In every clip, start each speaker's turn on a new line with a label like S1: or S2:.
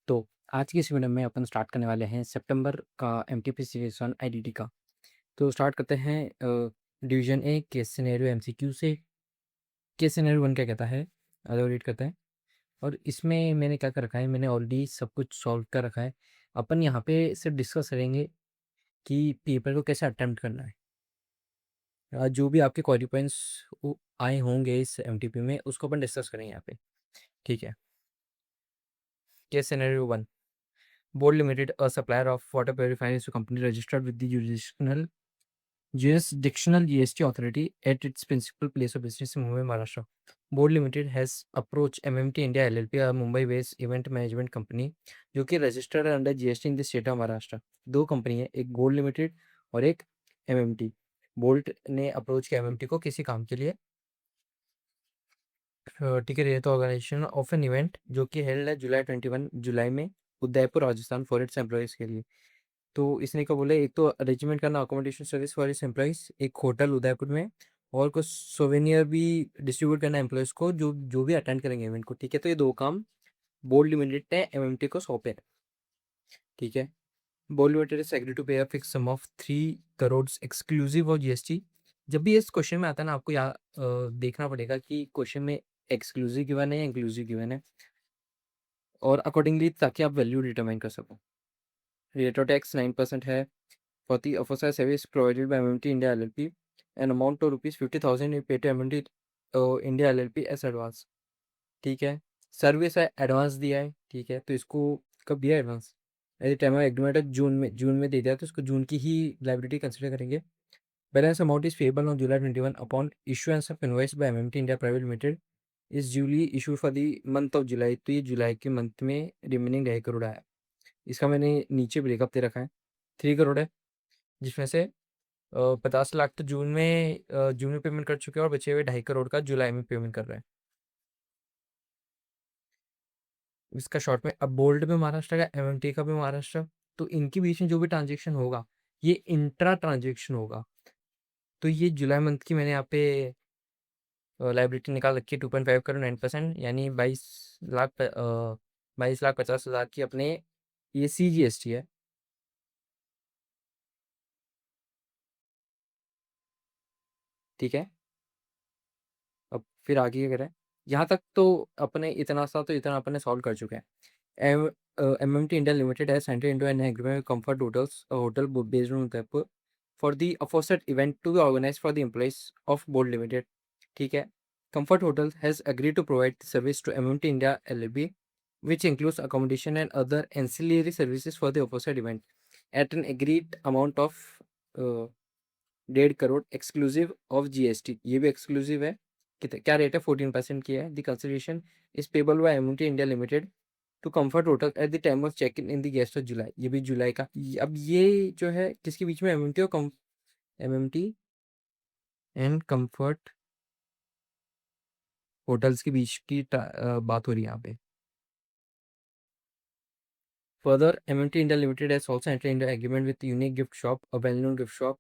S1: तो आज की इस वीडियो में अपन स्टार्ट करने वाले हैं सितंबर का एमटीपी सीरीज वन आईडीटी का। तो स्टार्ट करते हैं division A case scenario MCQ से। केस सिनेरियो वन क्या कहता है, अगर रीड करते हैं। और इसमें मैंने क्या कर रखा है, मैंने ऑलरेडी सब कुछ सॉल्व कर रखा है। अपन यहाँ पे सिर्फ डिस्कस करेंगे कि पेपर को कैसे अटेम्प्ट करना है। जो भी आपके क्वेरी पॉइंट्स आए होंगे इस एमटीपी में, उसको अपन डिस्कस करेंगे यहाँ पे। ठीक है। Case scenario one, Board Limited, a supplier of water purifiers to company registered with the jurisdictional GST authority at its principal place of business in Mumbai, Maharashtra. Board Limited has approached MMT India LLP, a Mumbai-based event management company, जो कि registered है under GST in the state of Maharashtra. दो company है, एक gold limited और एक MMT. Bolt ने approach किया एमएमटी को किसी काम के लिए। ठीक है। तो ऑर्गेनाइजेशन ऑफ एन इवेंट जो कि हेल्ड है जुलाई 21 जुलाई में Udaipur Rajasthan for its employees के लिए। तो इसने क्या बोला, एक तो अरेंजमेंट करना अकोमोडेशन सर्विस फॉर इस एम्प्लॉइज, एक होटल उदयपुर में, और कुछ सोवेनियर भी डिस्ट्रीब्यूट करना एम्प्लॉयज़ को जो जो भी अटेंड करेंगे इवेंट को। ठीक है। तो ये दो काम बोर्ड लिमिटेड ने एमएमटी को सौंपे हैं। ठीक है। Board limited is agree to pay a fix sum of 3 crore exclusive of GST. जब भी इस क्वेश्चन में आता है ना, आपको देखना पड़ेगा कि क्वेश्चन में एक्सक्लूसिव गिवन है या इंक्लूसिव गिवन है, और अकॉर्डिंगली ताकि आप वैल्यू डिटरमाइन कर सको। रेट ऑफ टैक्स 9% है। For the officer service provided by MMT India LLP, an amount of rupees 50,000 is paid to MMT India LLP as advance। ठीक है। सर्विस है, एडवांस दिया है। ठीक है। तो इसको कब दिया advance? At the time of agreement June में दे दिया, तो इसको जून की ही लाइबिलिटी कंसिडर करेंगे। Balance amount is payable on July 21 upon issuance of invoice by MMT India private limited is duly issue for the month of July. तो ये जुलाई के मंथ में रिमेनिंग 2.5 करोड़ आया। इसका मैंने नीचे ब्रेकअप दे रखा है। 3 करोड़ है, जिसमें से 50 लाख तो जून में पेमेंट कर चुके हैं, और बचे हुए 2.5 करोड़ का जुलाई में पेमेंट कर रहे हैं। इसका शॉर्ट में, अब बोल्ड में महाराष्ट्र का, एमएमटी का भी महाराष्ट्र, तो इनके बीच में जो भी ट्रांजेक्शन होगा ये इंट्रा ट्रांजेक्शन होगा। तो ये जुलाई मंथ की मैंने यहाँ पे लाइबिलिटी निकाल रखी है 2.5 करोड़ 9%, यानी 22,50,000 की अपने ये सीजीएसटी है। ठीक है। अब फिर आगे क्या करें, यहाँ तक तो अपने इतना अपने सॉल्व कर चुके हैं। MMT India Limited has entered into an agreement with Comfort Hotels, a hotel based in Udaipur, for the aforesaid event to be organized for the employees of Board Limited. ठीक है। Comfort Hotel has agreed to provide the service to MMT India LLP, which includes accommodation and other ancillary services for the aforesaid event at an agreed amount of 1.5 crore exclusive of GST. ये भी exclusive है। क्या rate है? 14% की है। The consideration is payable by MMT India limited to comfort hotel at the time of check in the guest of July. ये भी जुलाई का। अब ये जो है किसके बीच में, एमएमटी और एमएमटी एंड कंफर्ट होटल्स के बीच की बात हो रही है यहाँ पे। Further, MMT India limited has also entered into agreement with unique gift shop, a well known gift shop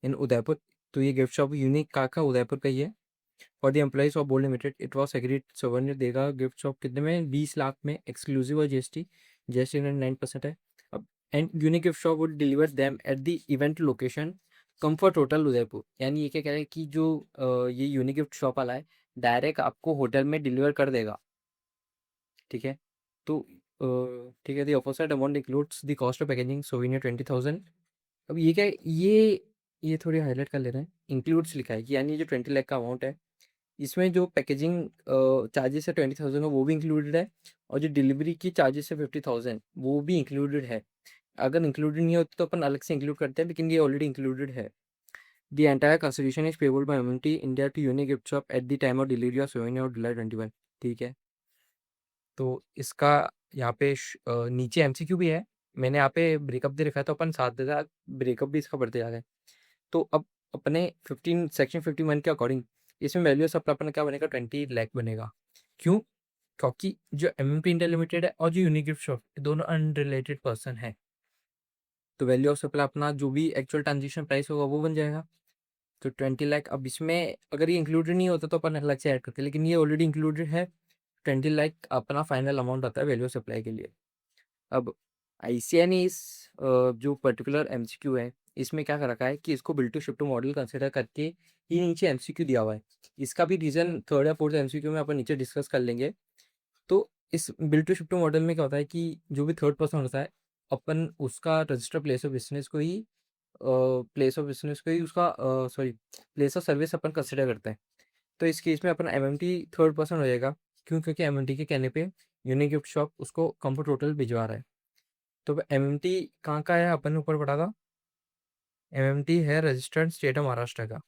S1: in Udaipur. तो ये गिफ्ट शॉप यूनिक का उदयपुर का ही है। For the employees of board limited it was agreed, souvenir देगा gift shop कितने में, 20 लाख में, exclusive और जीएसटी। जीएसटी 9% है। अब and unique gift shop would deliver them at the event location comfort hotel Udaipur. यानी ये क्या कह रहे हैं कि जो ये यूनिक गिफ्ट शॉप वाला है, डायरेक्ट आपको होटल में डिलीवर कर देगा। ठीक है। तो ठीक है। The opposite amount includes the cost of packaging souvenir 20,000। अब ये क्या है, ये थोड़ी हाईलाइट कर ले रहे हैं। इंक्लूड्स लिखा है कि यानी जो 20 लाख का अमाउंट है, इसमें जो पैकेजिंग चार्जेस है 20,000 वो भी इंक्लूडेड है, और जो डिलीवरी की चार्जेस है 50,000 वो भी इंक्लूडेड है। अगर इंक्लूडेड नहीं होती तो अपन अलग से इंक्लूड करते हैं, लेकिन ये ऑलरेडी इंक्लूडेड है। The entire consideration is payable by MMT India to unique gift shop at the time of delivery of 7 और जुलाई 21। ठीक है। तो इसका यहाँ पे नीचे एमसीक्यू भी है। मैंने यहाँ पे ब्रेकअप दे रखा है, तो अपन साथ दे साथ ब्रेकअप भी इसका पढ़ते जा रहे हैं। तो अब अपने 15 सेक्शन 51 के अकॉर्डिंग इसमें वैल्यू ऑफ सप्लाई अपना क्या बनेगा, 20 लाख बनेगा। क्यों? क्योंकि जो एमएमटी इंडिया लिमिटेड है और जो यूनिक गिफ्ट शॉप, दोनों अनरिलेटेड पर्सन है। तो वैल्यू ऑफ सप्लाई अपना जो भी एक्चुअल ट्रांजेक्शन प्राइस होगा वो बन जाएगा। तो 20 लाख। अब इसमें अगर ये इंक्लूडेड नहीं होता तो अपन अलग से ऐड करते, लेकिन ये ऑलरेडी इंक्लूडेड है। 20 लाख अपना फाइनल अमाउंट आता है वैल्यू ऑफ सप्लाई के लिए। अब आईसीएआई ने इस जो पर्टिकुलर एमसीक्यू है, इसमें क्या कर रखा है कि इसको build to shift to model consider करके ही नीचे एमसीक्यू दिया हुआ है। इसका भी रीज़न थर्ड या फोर्थ एमसीक्यू में अपन नीचे डिस्कस कर लेंगे। तो इस build to shift to model में क्या होता है कि जो भी थर्ड पर्सन होता है, अपन उसका register place of service upon consider करते हैं। तो इस केस में अपन एमएमटी थर्ड पर्सन हो जाएगा। क्यों? क्योंकि एमएमटी के कहने पे यूनिक गिफ्ट शॉप उसको कंफर्ट होटल भिजवा रहा है। तो एमएमटी कहाँ का है? अपन ने ऊपर पढ़ा था, एमएमटी है रजिस्टर्ड स्टेट ऑफ महाराष्ट्र का।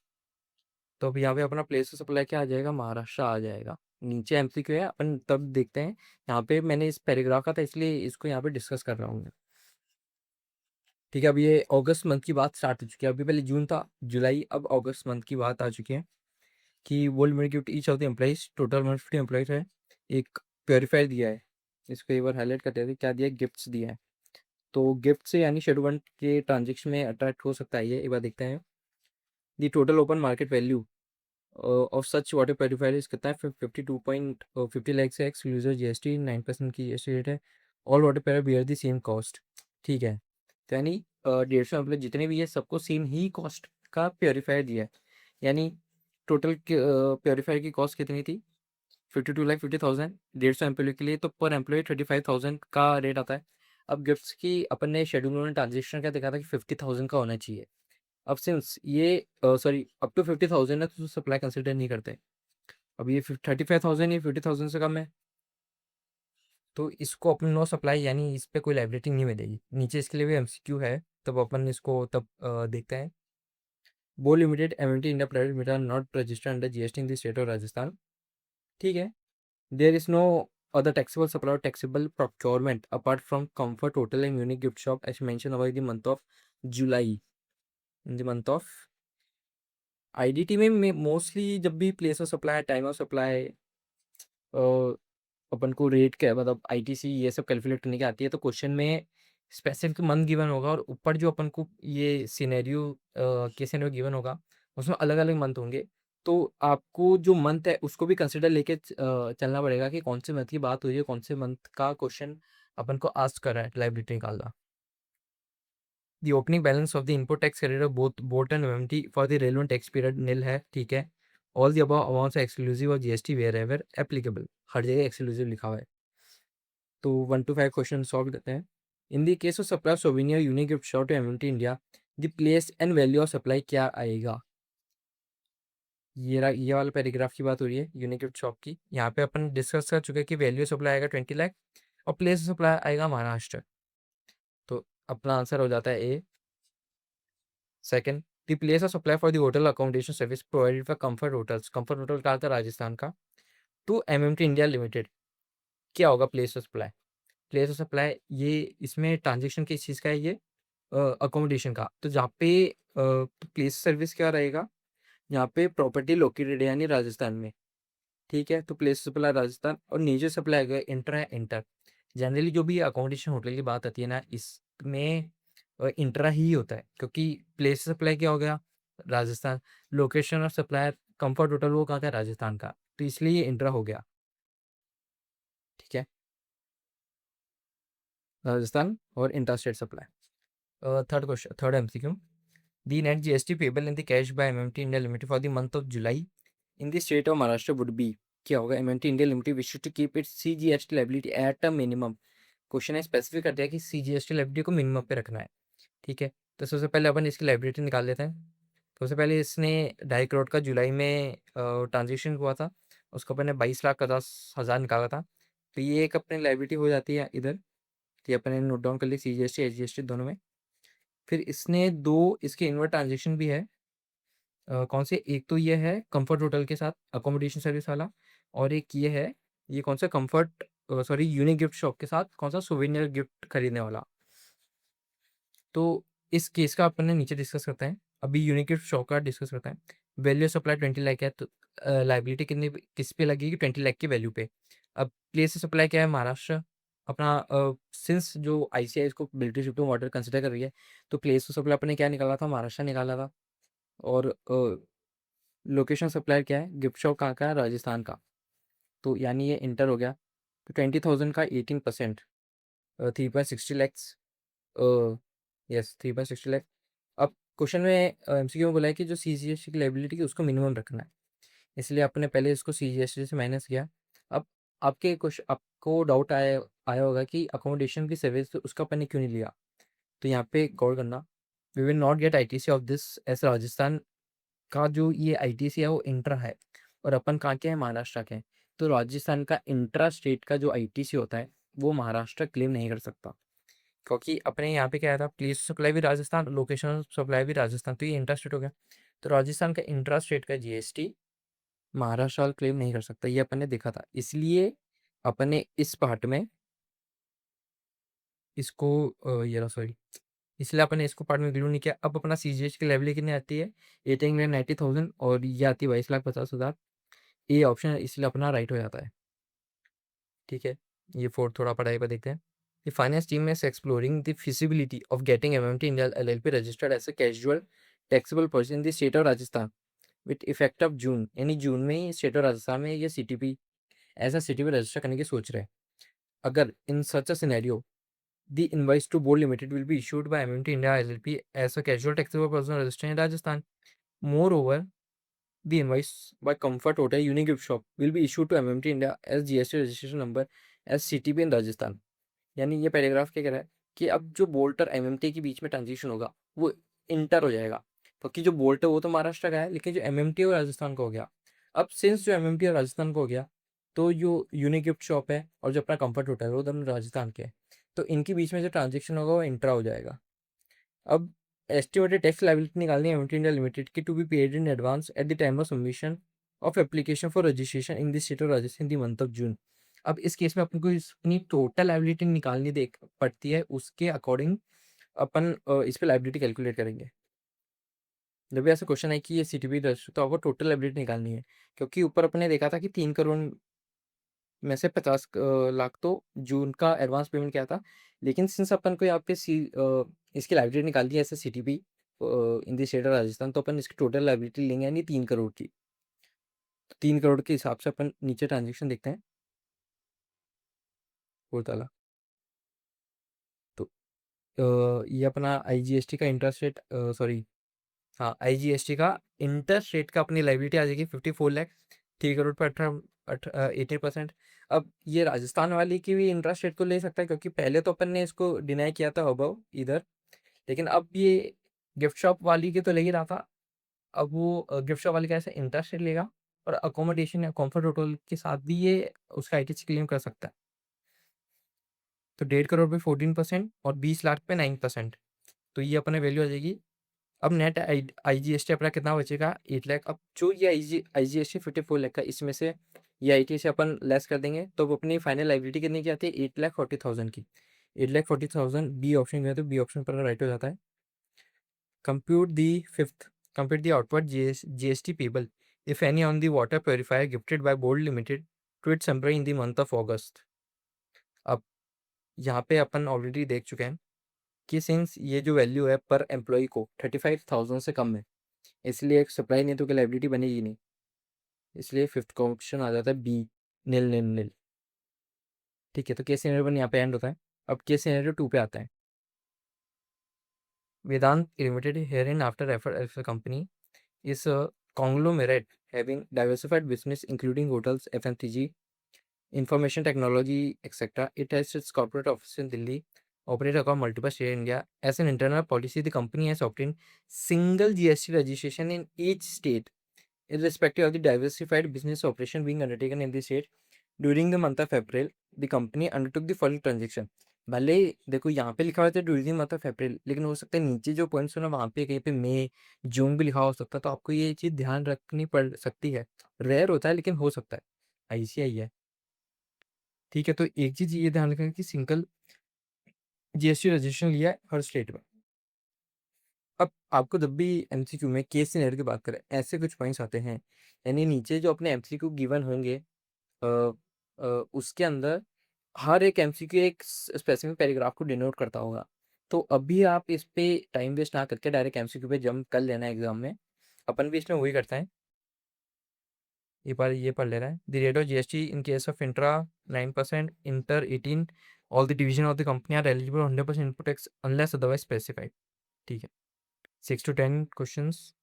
S1: तो अब यहाँ पे अपना प्लेस ऑफ सप्लाई क्या आ जाएगा? महाराष्ट्र आ जाएगा। नीचे एमसीक्यू है, अपन तब देखते हैं। यहाँ पे मैंने इस पैराग्राफ का था, इसलिए इसको यहाँ पे डिस्कस कर रहा हूँ मैं। ठीक है, अब ये अगस्त मंथ की बात स्टार्ट हो चुकी है। अभी पहले जून था, जुलाई, अब अगस्त मंथ की बात आ चुकी है कि world made gift each of the employees, total 150 employees है, एक प्योरीफायर दिया है। इसको एक बार हाईलाइट करते हैं, क्या दिया है? गिफ्ट्स दिया है। तो गिफ्ट से यानी शेड्यूल 1 के ट्रांजेक्शन में अट्रैक्ट हो सकता है ये, एक बार देखते हैं। दी total open market value of such water purifier इस कितना है? 52.50 लाख से एक्सक्लूसिव जीएसटी, 9% की जीएसटी रेट है। All water purifier bear the same cost. ठीक है, तो यानी 150 एम्प्लॉय जितने भी है सबको सेम ही कॉस्ट का प्योरीफायर दिया है। यानी टोटल प्योरीफायर की कॉस्ट कितनी थी? 52,50,000। 150 एम्प्लॉय के लिए तो पर एम्प्लॉय 35,000 का रेट आता है। अब गिफ्ट्स की अपन ने शेड्यूल में ट्रांजेक्शन क्या देखा था कि 50,000 का होना चाहिए। अब सिंस ये सॉरी अप टू 50,000 है तो सप्लाई कंसिडर नहीं करते। अब ये 35,000, ये 50,000 से कम है, तो इसको अपन नो सप्लाई यानी इस पे कोई लाइबिलिटी नहीं मिलेगी। नीचे इसके लिए भी एमसीक्यू है, तब अपन इसको तब देखते हैं। बो limited MMT India private limited not registered under GST in the state of Rajasthan. ठीक है, there is no other taxable supply or taxable procurement apart from Comfort Hotel and Unique Gift Shop as mentioned about the month of July. In the month of IDT में mostly जब भी place of supply, time of supply, अपन को rate क्या मतलब ITC ये सब calculate करने की आती है, तो क्वेश्चन में स्पेसिफिक मंथ गिवन होगा और ऊपर जो अपन को ये सिनेरियो के सिनेरियो गिवन होगा उसमें अलग अलग मंथ होंगे। तो आपको जो मंथ है उसको भी कंसिडर लेके चलना पड़ेगा कि कौन से मंथ की बात हो रही है, कौन से मंथ का क्वेश्चन अपन को आस्क कर रहा है लाइबिलिटी निकालना। The opening balance of the input tax credit of boat and MMT for the relevant tax period nil है। ठीक है, all the above amounts are exclusive of GST wherever applicable. हर जगह exclusive लिखा हुआ है। तो 1 to 5 क्वेश्चन सॉल्व करते हैं। In the case of supply souvenir unique gift shop to MMT India, the place and value of supply क्या आएगा? ये वाला पैराग्राफ की बात हो रही है यूनिक गिफ्ट शॉप की। यहाँ पे अपन डिस्कस कर चुके हैं कि वैल्यू सप्लाई आएगा 20 लाख और प्लेस सप्लाई आएगा महाराष्ट्र। तो अपना आंसर हो जाता है A. Second, the place of supply for the hotel accommodation service provided for comfort hotels. Comfort hotel का था राजस्थान का। टू एमएमटी इंडिया लिमिटेड, क्या होगा place of supply? Place of supply ये इसमें ट्रांजेक्शन किस चीज़ का है? ये अकोमोडेशन का। तो जहाँ पे प्लेस सर्विस क्या रहेगा? यहाँ पे प्रॉपर्टी लोकेटेड है यानी राजस्थान में। ठीक है, तो प्लेस सप्लाई राजस्थान और नेचर सप्लाई अगर इंटर है इंटर। जनरली जो भी अकोमोडेशन होटल की बात आती है ना, इसमें इंट्रा ही होता है क्योंकि प्लेस सप्लाई क्या हो गया? Rajasthan. Location of supplier comfort hotel वो कहाँ का? राजस्थान का, तो इसलिए ये इंट्रा हो गया। ठीक है, राजस्थान और inter state supply. Third question, third MCQ, the net GST payable in the cash by MMT India limited for the month of July in the state of Maharashtra would be. क्या होगा? MMT India limited wish to keep its CGST liability at a minimum. Question है specific कर दिया कि CGST liability को minimum पे रखना है। ठीक है, तो सबसे पहले अपन इसकी लायबिलिटी निकाल लेते हैं। सबसे पहले इसने 2.5 करोड़ का जुलाई में ट्रांजेक्शन हुआ था, उसको अपन ने 22,50,000 निकाला था। तो ये एक अपनी लायबिलिटी हो जाती है इधर। तो ये अपन ने नोट डाउन कर ली, सीजीएसटी एचजीएसटी दोनों में। फिर इसने दो इसके इनवर्ट ट्रांजेक्शन भी है। कौन से? एक तो ये है कंफर्ट होटल के साथ अकोमोडेशन सर्विस वाला, और एक ये है, ये कौन सा? Comfort sorry unique gift shop के साथ कौन सा? सोवेनियर गिफ्ट खरीदने वाला। तो इस केस का अपन ने नीचे डिस्कस करते हैं। अभी यूनिक गिफ्ट शॉप का डिस्कस करते हैं। वैल्यू सप्लाई 20 लाख है, तो लाइबिलिटी कितनी किस पे लगेगी? 20 लाख की वैल्यू पे। अब प्लेस सप्लाई क्या है? महाराष्ट्र। अपना सिंस जो आईसीआई इसको मिलिट्री शिफ्टिंग वाटर कंसिडर कर रही है, तो प्लेस सप्लाई अपने क्या निकाला था? महाराष्ट्र निकाला था। और लोकेशन सप्लायर क्या है? गिफ्ट शॉप कहाँ का है? राजस्थान का। तो यानी ये इंटर हो गया। तो 20,000 का 18%। 3.60 लैक्स, यस 3.60 लैख। अब क्वेश्चन में एमसीक्यू में बोला है कि जो सीजीएसटी की लायबिलिटी की उसको मिनिमम रखना है, इसलिए आपने पहले इसको सीजीएसटी से माइनस किया। अब आपके क्वेश्चन आपको डाउट आया आया होगा कि अकोमोडेशन की सर्विस तो उसका अपन ने क्यों नहीं लिया, तो यहाँ पे गौर करना, we will not get ITC of this, as Rajasthan का जो ये आईटीसी है वो इंट्रा है और अपन कहाँ के हैं, महाराष्ट्र के हैं। तो राजस्थान का इंट्रा स्टेट का जो आईटीसी होता है वो महाराष्ट्र क्लेम नहीं कर सकता, क्योंकि अपने यहाँ पे क्या था, प्लेस सप्लाई भी राजस्थान, लोकेशन सप्लाई भी राजस्थान, तो ये इंट्रा स्टेट हो गया। तो राजस्थान का इंट्रा स्टेट का जीएसटी महाराष्ट्र क्लेम नहीं कर सकता, ये अपन ने देखा था, इसलिए अपन ने इस पार्ट में इसको ये रहा सॉरी, इसलिए अपन ने इसको पार्ट में इंक्लूड नहीं किया। अब अपना सीजीएच की लेवल कितनी आती है, 8,90,000 और ये आती है 22,50,000, ए ऑप्शन है, इसलिए अपना राइट हो जाता है। ठीक है, ये फोर्थ थोड़ा पढ़ाई पर देखते हैं। The finance team is exploring the feasibility of getting MMT India LLP registered as a casual taxable person in the state of Rajasthan with effect of June, यानी जून में ही स्टेट ऑफ राजस्थान में ये CTP as a CTP register करने की सोच रहे हैं। अगर in such a scenario the invoice to board limited will be issued by MMT India LLP as a casual taxable person registered in Rajasthan. Moreover, the invoice by Comfort Hotel Unique Gift Shop will be issued to MMT India as GST registration number as CTP in Rajasthan. यानी ये paragraph क्या कह रहा है कि अब जो bolt और एमएमटी के बीच में ट्रांजिशन होगा वो इंटर हो जाएगा, क्योंकि जो बोल्ट है वो तो महाराष्ट्र का है, लेकिन जो एमएमटी और राजस्थान का हो गया। अब सिंस जो एमएमटी और राजस्थान का हो गया, तो जो यूनिक गिफ्ट शॉप है और जो अपना कंफर्ट होटल है वो दोनों राजस्थान के हैं, तो इनके बीच में जो ट्रांजेक्शन होगा वो इंट्रा हो जाएगा। अब एस्टिमेटेड टैक्स लायबिलिटी निकालनी है एमएमटी इंडिया लिमिटेड की to be paid in advance at the time of submission of application for registration in the state of Rajasthan in the month of June. अब इस केस में अपन को अपनी टोटल लायबिलिटी निकालनी देख पड़ती है, उसके अकॉर्डिंग अपन इस पे लायबिलिटी कैलकुलेट करेंगे। जब भी ऐसा क्वेश्चन है कि ये सीटीबी रजिस्टर, तो आपको टोटल लायबिलिटी निकालनी है, क्योंकि ऊपर अपने देखा था कि 3 करोड़ में से 50 लाख तो जून का एडवांस पेमेंट किया था, लेकिन सिंस अपन को यहाँ पे इसकी लायबिलिटी निकालनी है ऐसे CTB in the state of Rajasthan, तो अपन इसकी टोटल लायबिलिटी लेंगे यानी 3 करोड़ की। तो 3 करोड़ के हिसाब से अपन नीचे ट्रांजेक्शन देखते हैं कोर्टाला। तो ये अपना आईजीएसटी का इंटरेस्ट रेट, सॉरी हाँ, आईजीएसटी का इंटरेस्ट रेट का अपनी लायबिलिटी आ जाएगी 54 लाख, 3 करोड़ पर 18%। अब ये राजस्थान वाली की भी इंटरेस्ट रेट को ले सकता है, क्योंकि पहले तो अपन ने इसको डिनाई किया था अबव इधर, लेकिन अब ये गिफ्ट शॉप वाली के तो ले ही रहा था। अब वो गिफ्ट शॉप वाली का ऐसे इंटरेस्ट रेट लेगा और अकोमोडेशन या कॉम्फर्ट होटल के साथ भी ये उसका आईटीसी क्लेम कर सकता है। तो 1.5 करोड़ पे 14% और 20 लाख पे 9%, तो ये अपने वैल्यू आ जाएगी। अब नेट आईजीएसटी अपना कितना बचेगा, 8 लाख। अब जो ये आईजीएसटी 54 लाख का, इसमें से ये आईटी से अपन लेस कर देंगे, तो वो अपनी फाइनल लाइबिलिटी कितनी की आती है, 8,40,000 की। 8,40,000 बी ऑप्शन गए तो बी ऑप्शन पर राइट हो जाता है। Compute the fifth, compute the outward GST payable if any on the water purifier gifted by Bold limited to its employ in the month of August. अब यहाँ पे अपन already देख चुके हैं कि सिंस ये जो वैल्यू है पर एम्प्लॉय को 35,000 से कम है, इसलिए एक सप्लाई नहीं तो कि लाइबिलिटी बनेगी नहीं, इसलिए फिफ्थ का ऑप्शन आ जाता है बी, नील नील नील। ठीक है, तो केस सिनेरियो 1 यहाँ पे एंड होता है। अब केस सिनेरियो 2 पे आता है। Vedanta limited here in after refer F company is conglomerate having diversified business including hotels, FMCG, information technology, etc. It has its corporate office in Delhi, operate across multiple states in India. As an internal policy, the company has obtained single GST registration in each state, irrespective of the diversified business operation being undertaken in the state. During the month of April, the company undertook the following transaction. भले ही देखो यहाँ पे लिखा हुआ था during month of अप्रैल, लेकिन हो सकता है नीचे जो पॉइंट्स हो ना वहाँ पे कहीं पे मई जून भी लिखा हो सकता है, तो आपको ये चीज़ ध्यान रखनी पड़ सकती है। रेयर होता है लेकिन हो सकता है, आईसीआई है। ठीक है, तो एक चीज़ ये ध्यान रखना कि सिंगल जीएसटी रजिस्ट्रेशन लिया है हर स्टेट में। अब आपको जब भी एमसीक्यू में केस सिनेरियो की बात करें, ऐसे कुछ पॉइंट्स आते हैं, यानी नीचे जो अपने एमसीक्यू गिवन होंगे अ, उसके अंदर हर एक एमसीक्यू एक स्पेसिफिक पैराग्राफ को डिनोट करता होगा। तो अभी आप इस पे टाइम वेस्ट ना करके डायरेक्ट एमसीक्यू पे जंप कर लेना है एग्जाम में। अपन भी इसमें वही करते हैं, ये पढ़ ले रहा है। The rate of GST in case of intra 9%, inter 18, all the division of the company are eligible 100% input tax unless otherwise specified. ठीक है, 6 to 10 questions.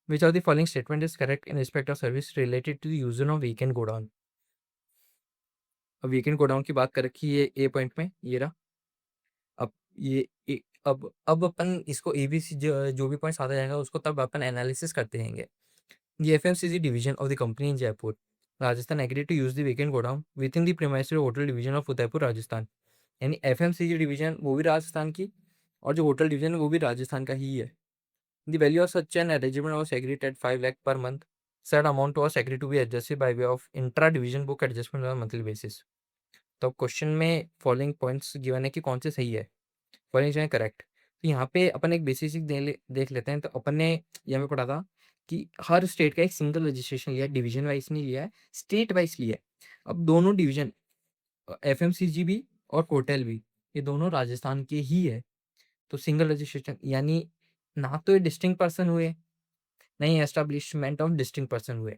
S1: Which of the following statement is correct in respect of service related to the user of weekend godown. अब weekend godown की बात कर रखी है ए point में, ये रहा। अब ये अब अपन इसको एबीसी जो भी पॉइंट्स आता जाएगा उसको तब अपन एनालिसिस करते रहेंगे। The FMCG division of the company in Jaipur, Rajasthan agreed to use the vacant godown within the premises of hotel division of Udaipur Rajasthan. यानी FMCG डिवीजन वो भी राजस्थान की और जो होटल डिवीजन है वो भी राजस्थान का ही है। The value of such an arrangement was agreed at 5 lakh per month. Said amount was agreed to be adjusted by way of intra division book adjustment on a monthly basis। तो question में following points given है कि कौन से सही है, following है correct. तो यहाँ पे अपन एक बेसिक देख लेते हैं। तो अपन ने यहाँ पे पढ़ा था कि हर स्टेट का एक सिंगल रजिस्ट्रेशन लिया है, डिवीजन वाइज नहीं लिया है, स्टेट वाइज लिया है। अब दोनों डिवीजन एफएमसीजी भी और होटल भी ये दोनों राजस्थान के ही है। तो सिंगल रजिस्ट्रेशन यानी ना तो ये डिस्टिंक्ट पर्सन हुए, नहीं एस्टेब्लिशमेंट ऑफ डिस्टिंक्ट पर्सन हुए,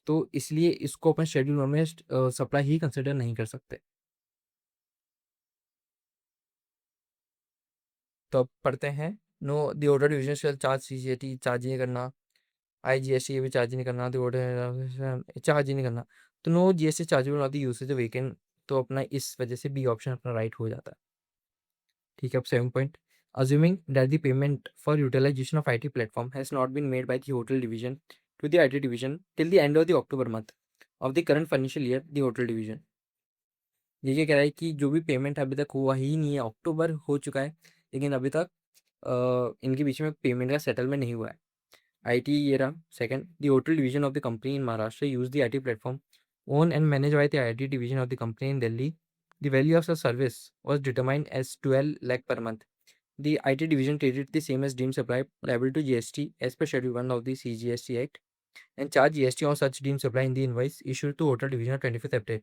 S1: तो इसलिए इसको अपन शेड्यूल वन में सप्लाई ही कंसिडर नहीं कर सकते। तो अब पढ़ते हैं। No the order division shall charge CGST, charge नहीं करना। आईजीएसटी ये भी चार्ज नहीं करना। दी ऑर्डर चार्ज ही नहीं करना। तो no GST chargeable of the usage of weekend, तो अपना इस वजह से बी ऑप्शन अपना राइट हो जाता है। ठीक है, अब 7 point. Assuming that the payment for utilization of IT platform has not been made by the hotel division to the IT division till the end of the October month of the current financial year, the hotel division। ये कह रहा है कि जो भी payment अभी तक हुआ ही नहीं है, अक्टूबर हो चुका है लेकिन अभी तक इनके बीच में पेमेंट का सेटलमेंट नहीं हुआ है। IT ये रहा second. The hotel division of the company in Maharashtra use the IT platform own and manage by the IT division of the company in Delhi. The value of the service was determined as 12 lakh per month। The IT division treated the same as deemed supply liable to GST as per Schedule 1 of the CGST Act and charge GST on such deemed supply in the invoice issued to Hotel Division on 25th April।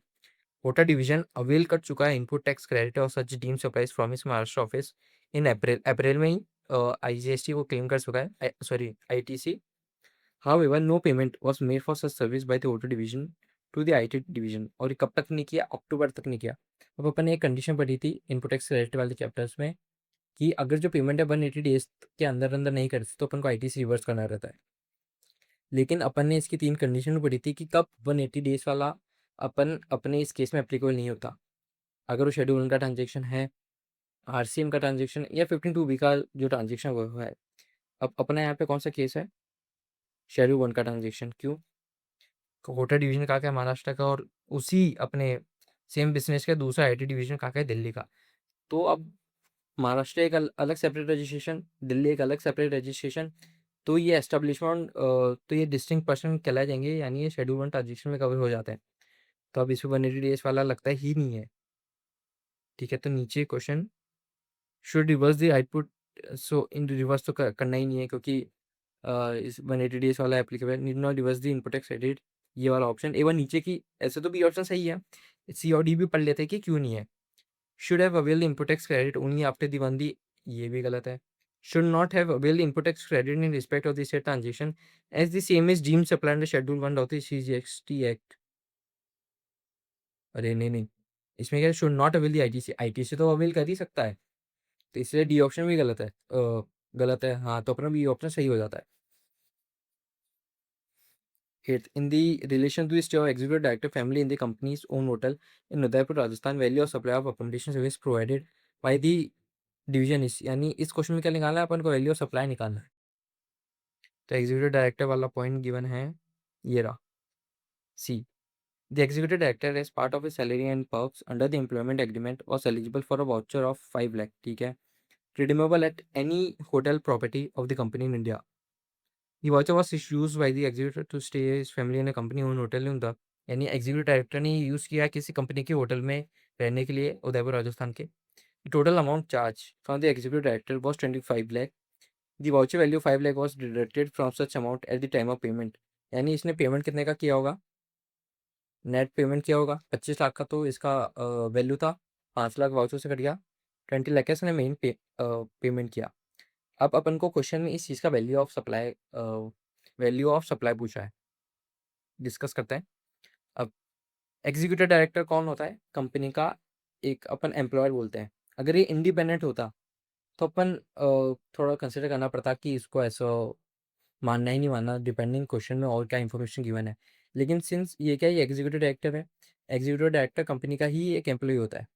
S1: Hotel division avail कर चुका है input tax credit और सच deem supplies from इस Maharashtra office in अप्रैल में ही IGST को claim कर चुका है, sorry ITC. However no payment was made for such service by the hotel division to the IT division. और ये कब तक नहीं किया, अक्टूबर तक नहीं किया। अब अपन ने एक कंडीशन पढ़ी थी इनपुट टैक्स क्रेडिट वाले चैप्टर्स में कि अगर जो पेमेंट है 180 डेज के अंदर अंदर नहीं करते तो अपन को आईटीसी रिवर्स करना रहता है। लेकिन अपन ने इसकी 3 कंडीशन पढ़ी थी कि कब 180 डेज वाला अपन अपने इस केस में एप्लीकेबल नहीं होता। अगर वो शेड्यूल 1 का ट्रांजेक्शन है, आरसीएम का ट्रांजेक्शन या 15(2)(b) का जो ट्रांजेक्शन वो है। अब अपना यहाँ पे कौन सा केस है, शेड्यूल 1 का ट्रांजेक्शन। क्यों, होटल डिवीजन का क्या है महाराष्ट्र का और उसी अपने सेम बिजनेस का दूसरा आईटी डिवीजन का है दिल्ली का। तो अब महाराष्ट्र एक अलग सेपरेट रजिस्ट्रेशन, दिल्ली एक अलग सेपरेट रजिस्ट्रेशन, तो ये एस्टेब्लिशमेंट तो ये डिस्टिंक्ट पर्सन कहलाए जाएंगे, यानी ये शेड्यूल 1 ट्रांजेक्शन में कवर हो जाते हैं। तो अब इसमें 180 डेज वाला लगता ही नहीं है। ठीक है, तो नीचे question should reverse the output, so in reverse तो करना ही नहीं है क्योंकि इस 180 डेज वाला applicable, need not reverse the input tax credit, ये वाला ऑप्शन एवं नीचे की। ऐसे तो बी ऑप्शन सही है, सी और डी भी पढ़ लेते हैं कि क्यों नहीं है। Should have avail input tax credit only after the one the, ये भी गलत है। Should not have avail input tax credit in respect of the set transaction as the same is deemed supply under schedule 1 of the CGST act. अरे नहीं नहीं, इसमें क्या should not avail the ITC, ITC तो avail कर ही सकता है, तो इसलिए डी ऑप्शन भी गलत है। गलत है हाँ, तो अपना बी ऑप्शन सही हो जाता है। Eighth, in the relation to the stay of executive director family in the company's own hotel in Udaipur, Rajasthan, value of supply of accommodation service provided by the division is, यानी इस question में क्या निकालना है अपन को, value of supply निकालना है। तो एग्जीक्यूटिव डायरेक्टर वाला पॉइंट गिवन है, ये रहा C. The executive director as part of salary and perks under the employment agreement was eligible for a voucher of 5 lakh. ठीक है, redeemable at any hotel property of the company in India। The voucher was used by the executive to stay his family in a company owned hotel in the, यानी executive director ने use किया किसी company के hotel में रहने के लिए उदयपुर राजस्थान के। Total amount charge from the executive director was 25 lakh. The voucher value 5 lakh was deducted from such amount at the time of payment. यानी इसने पेमेंट कितने का किया होगा, नेट पेमेंट किया होगा 25 लाख का, तो इसका वैल्यू था 5 लाख, वाउचर से कट गया 20 लाख, इसने मेन पेमेंट किया। अब अपन को क्वेश्चन में इस चीज़ का वैल्यू ऑफ सप्लाई पूछा है, डिस्कस करते हैं। अब एग्जीक्यूटिव डायरेक्टर कौन होता है, कंपनी का एक अपन एम्प्लॉयर बोलते हैं, अगर ये इंडिपेंडेंट होता तो अपन थोड़ा कंसिडर करना पड़ता कि इसको ऐसा मानना ही नहीं मानना, डिपेंडिंग क्वेश्चन में और क्या इन्फॉर्मेशन गिवन है। लेकिन सिंस ये क्या, ये एग्जीक्यूटिव डायरेक्टर है, एग्जीक्यूटिव डायरेक्टर कंपनी का ही एक एम्प्लॉय होता है।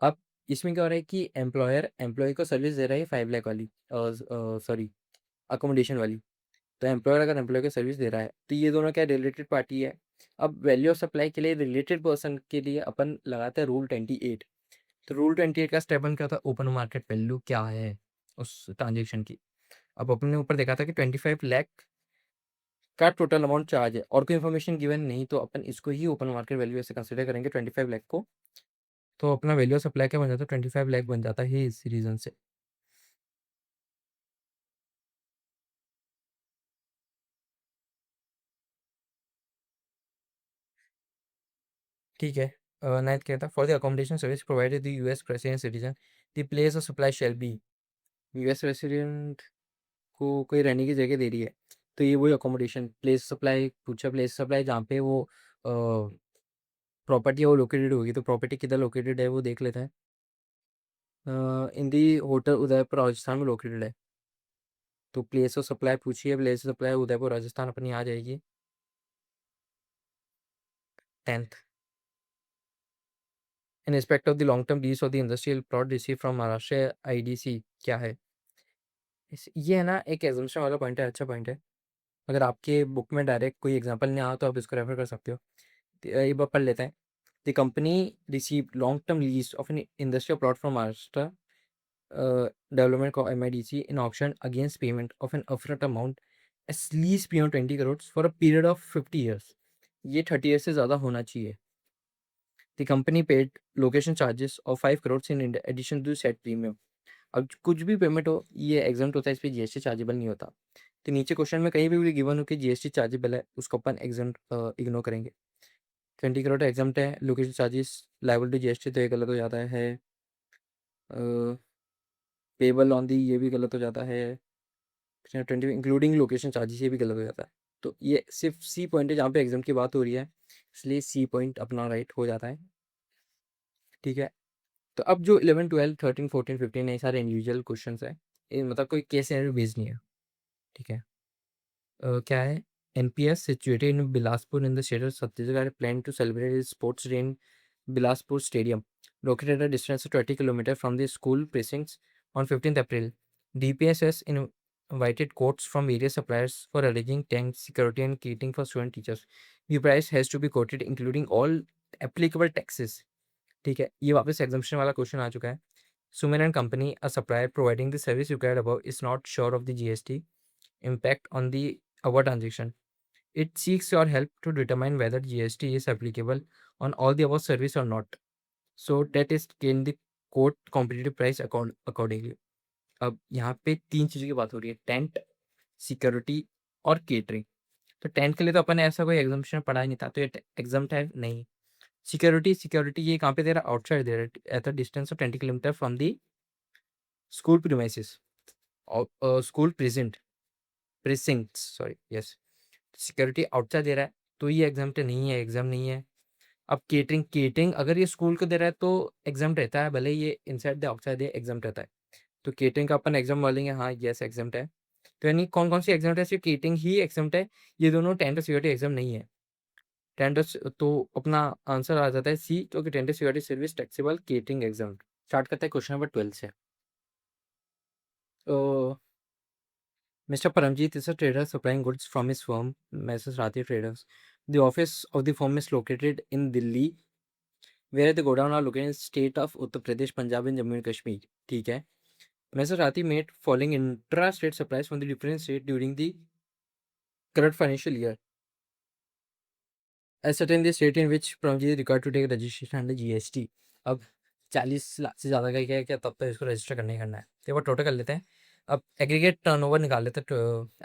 S1: अब इसमें क्या हो रहा है कि एम्प्लॉयर एम्प्लॉय को सर्विस दे रहा है 5 लाख वाली, सॉरी, अकोमोडेशन वाली। तो एम्प्लॉयर अगर एम्प्लॉय को सर्विस दे रहा है तो ये दोनों क्या रिलेटेड पार्टी है। अब वैल्यू ऑफ सप्लाई के लिए रिलेटेड पर्सन के लिए अपन लगाते हैं रूल 28। तो रूल 28 का स्टेप वन क्या था, ओपन मार्केट वैल्यू क्या है उस ट्रांजेक्शन की। अब अपन ने ऊपर देखा था कि 25 लाख का टोटल अमाउंट चार्ज है और कोई इन्फॉर्मेशन गिवन नहीं, तो अपन इसको ही ओपन मार्केट वैल्यू ऐसे कंसिडर करेंगे 25 लाख को। तो अपना वैल्यू ऑफ सप्लाई क्या बन जाता है, 25 लाख बन जाता है इस रीजन से। ठीक है। नाइन्थ क्या था, for the accommodation service provided the US resident citizen the place of supply shall be. US resident को कोई रहने की जगह दे रही है, तो ये वही अकोमोडेशन प्लेस सप्लाई पूछा, प्लेस सप्लाई जहाँ पे वो प्रॉपर्टी है वो लोकेटेड होगी, तो प्रॉपर्टी किधर लोकेटेड है वो देख लेते हैं। इन दी होटल उदयपुर राजस्थान में लोकेटेड है, तो प्लेस ऑफ सप्लाई पूछी है, place of supply Udaipur Rajasthan अपनी आ जाएगी 10th। In respect of the long term lease of the industrial plot receive from Maharashtra IDC क्या है। ये है ना एक एग्जाम्पशन वाला पॉइंट है, अच्छा पॉइंट है। अगर आपके बुक में डायरेक्ट कोई एग्जांपल नहीं आया तो आप इसको रेफर कर सकते हो। तो एक बार पढ़ लेते हैं। The company receive long term lease of an industrial plot from Maharashtra development को MIDC in auction against payment of an upfront amount as lease beyond 20 crore for a period of 50 years. ये 30 ईयर्स से ज़्यादा होना चाहिए। The company paid location charges of 5 crore in addition to set premium. अब कुछ भी payment हो ये एग्जाम्प्ट होता है, इस पर जीएसटी चार्जेबल नहीं होता। तो नीचे क्वेश्चन में कहीं भी गिवन हो कि जीएसटी चार्जेबल है, उसको अपन एग्जाम्प्ट इग्नोर करेंगे। 20 करोड़ एग्जाम्प्ट है, location charges liable to GST तो ये गलत हो जाता है। पेबल ऑन दी ये भी गलत हो जाता है। 20 इंक्लूडिंग लोकेशन चार्जेस ये भी गलत हो जाता है। तो ये सिर्फ सी पॉइंट है जहाँ पे एग्जाम की बात हो रही है, इसलिए सी पॉइंट अपना राइट हो जाता है। ठीक है। तो अब जो 11 12 13 14 15 ये सारे इंडिविजुअल क्वेश्चन है, ये मतलब कोई केस सिनेरियो बेस्ड नहीं है। ठीक है। क्या है, NPS situated in Bilaspur in the state of Chhattisgarh plan to celebrate sports day in Bilaspur stadium located at a distance of 20 kilometers from the school precincts on 15th April. DPS has invited quotes from various suppliers for arranging tank security and catering for student teachers. The price has to be quoted including all applicable taxes. ठीक है, ये वापस exemption वाला question आ चुका है। Sumen and company a supplier providing the service required above is not sure of the GST impact on the our transaction. It seeks your help to determine whether GST is applicable on all the above service or not. So that is can the quote competitive price accordingly. अब यहाँ पे तीन चीज़ों की बात हो रही है, टेंट, सिक्योरिटी और केटरिंग। तो टेंट के लिए तो अपन ने ऐसा कोई एग्जाम्पशन पढ़ा ही नहीं था, तो ये एग्जाम्प्ट है नहीं। सिक्योरिटी सिक्योरिटी ये कहाँ पे दे रहा है, आउटसाइड दे रहा है at the distance of 20 kilometre from the school premises school present precinct, sorry, yes. Security outside दे रहा है तो ये एग्जाम्प्ट नहीं है, एग्जाम नहीं है। अब केटरिंग केटरिंग अगर ये स्कूल को दे रहा है तो एग्जाम्प्ट रहता है, भले ये इनसाइड द आउटसाइड एग्जाम्प्ट रहता है। तो केटरिंग का अपन एग्जाम बोलेंगे, हाँ यस एग्जाम्प्ट है। तो यानी कौन कौन सी एग्जाम्प्ट है, सिर्फ केटरिंग ही एग्जाम्प्ट है, ये दोनों टेंट और सिक्योरिटी एग्जाम नहीं है। टेंट तो अपना आंसर आ जाता है सी, तो कि टेंट और security service taxable catering exam. Start करते हैं क्वेश्चन नंबर 12 से। तो Mr. Paramjeet is a trader supplying goods from his firm, Messrs. Rathi Traders. The office of the firm is located in Delhi, where the godown are located in state of Uttar Pradesh, Punjab and Jammu and Kashmir. ठीक है. Messrs. Rathi made following intra-state supplies from the different state during the current financial year. As certain the state in which Paramjeet is required to take registration under GST. अब 40 लाख से ज़्यादा का क्या है क्या, तब तक इसको रजिस्टर करना ही करना है। तो एक बार टोटल कर लेते हैं। अब एग्रीगेट टर्नओवर निकाल लेते हैं।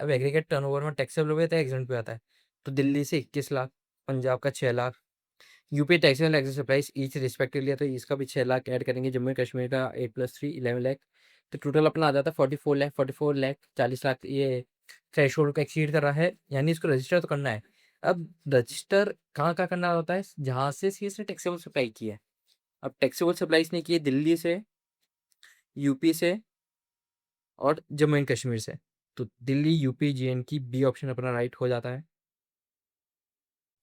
S1: अब एग्रीगेट टर्नओवर में टैक्सेबल हो गया था, एग्जाम्प्ट पे आता है। तो दिल्ली से 21 लाख, पंजाब का 6 lakh, UP taxable excess supplies each respectively है, तो इसका भी 6 लाख ऐड करेंगे, जम्मू एंड कश्मीर का 8 + 3 11 लाख। तो टोटल अपना आ जाता है 44 लाख, 44 लाख 40 लाख। ये थ्रेश होल्ड को एक्सीड कर रहा है, यानी इसको रजिस्टर तो करना है। अब रजिस्टर कहाँ कहाँ करना होता है, जहाँ से इसने टैक्सेबल सप्लाई की है। अब टैक्सेबल सप्लाईज ने किए दिल्ली से, यूपी से और जम्मू एंड कश्मीर से। तो Delhi, UP, J and K, B option अपना राइट हो जाता है।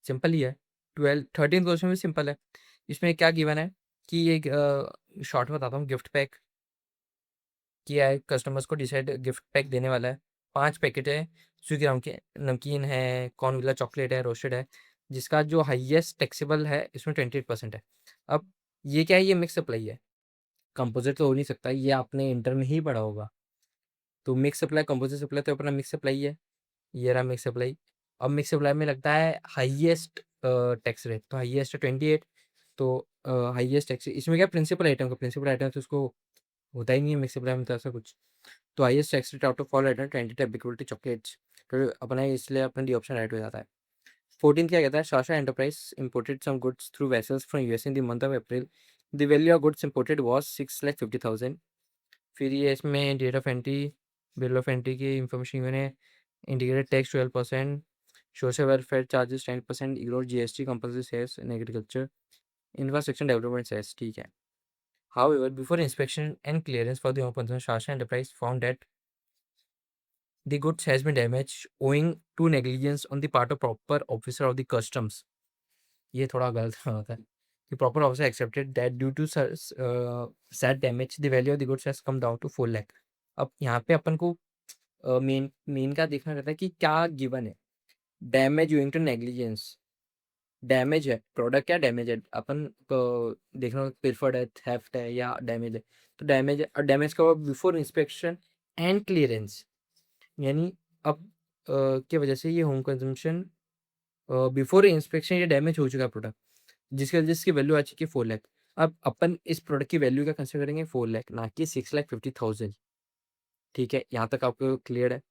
S1: सिंपल ही है। 13 क्वेश्चन भी सिंपल है। इसमें क्या गिवन है कि एक शॉर्ट में बताता हूँ। गिफ्ट पैक किया है, कस्टमर्स को डिसाइड गिफ्ट पैक देने वाला है। 5 पैकेट है, स्वीग्राम के नमकीन है, कॉर्नविला चॉकलेट है, रोस्टेड है, जिसका जो हाईएस्ट टैक्सेबल है इसमें 28% है। अब ये क्या है, ये मिक्स सप्लाई है, कंपोजिट तो हो नहीं सकता, ये आपने इंटर में ही पढ़ा होगा। तो मिक्स सप्लाई, कंपोजिट सप्लाई तो अपना मिक्स सप्लाई है। ये रहा मिक्स सप्लाई। अब मिक्स सप्लाई में लगता है हाईएस्ट टैक्स रेट, तो हाईएस्ट 28। तो हाईएस्ट टैक्स इसमें क्या, प्रिंसिपल आइटम का, प्रिंसिपल आइटम तो उसको होता ही नहीं है मिक्स सप्लाई में, तो ऐसा कुछ। तो highest tax rate out of all item 20 applicability chocolates, तो अपना इसलिए अपना डी ऑप्शन राइट हो जाता है। 14 क्या कहता है, Shasha enterprise imported some goods through vessels from US in the month of April. The value of goods imported was 6,50,000। फिर ये इसमें date of entry, bill of entry की इंफॉर्मेशन मैंने, integrated tax 12%, social welfare charges 10%, ignore GST compulsory cess in agriculture, infrastructure development cess, ठीक है। However, before inspection and clearance for the open, Shasha Enterprise found that the goods has been damaged owing to negligence on the part of proper officer of the customs. ये थोड़ा गलत होता है कि proper officer accepted that due to said damage the value of the goods has come down to 4 lakh। अब यहाँ पे अपन को मेन का देखना रहता है कि क्या गिवन है। डैमेज यूइंग टू नेग्लिजेंस, डैमेज है प्रोडक्ट, क्या डैमेज है अपन को देखना, पिलफर्ड है, थेफ्ट है या डैमेज है। तो डैमेज है, और डैमेज का बिफोर इंस्पेक्शन एंड क्लियरेंस, यानी अब की वजह से ये होम कंजम्पशन बिफोर इंस्पेक्शन ये डैमेज हो चुका है प्रोडक्ट, जिसकी वैल्यू आ चुकी है 4 लाख। अब अपन इस प्रोडक्ट की वैल्यू क्या कंसिडर करेंगे, 4 लाख, ना कि 6,50,000। ठीक है, यहाँ तक आपको क्लियर है,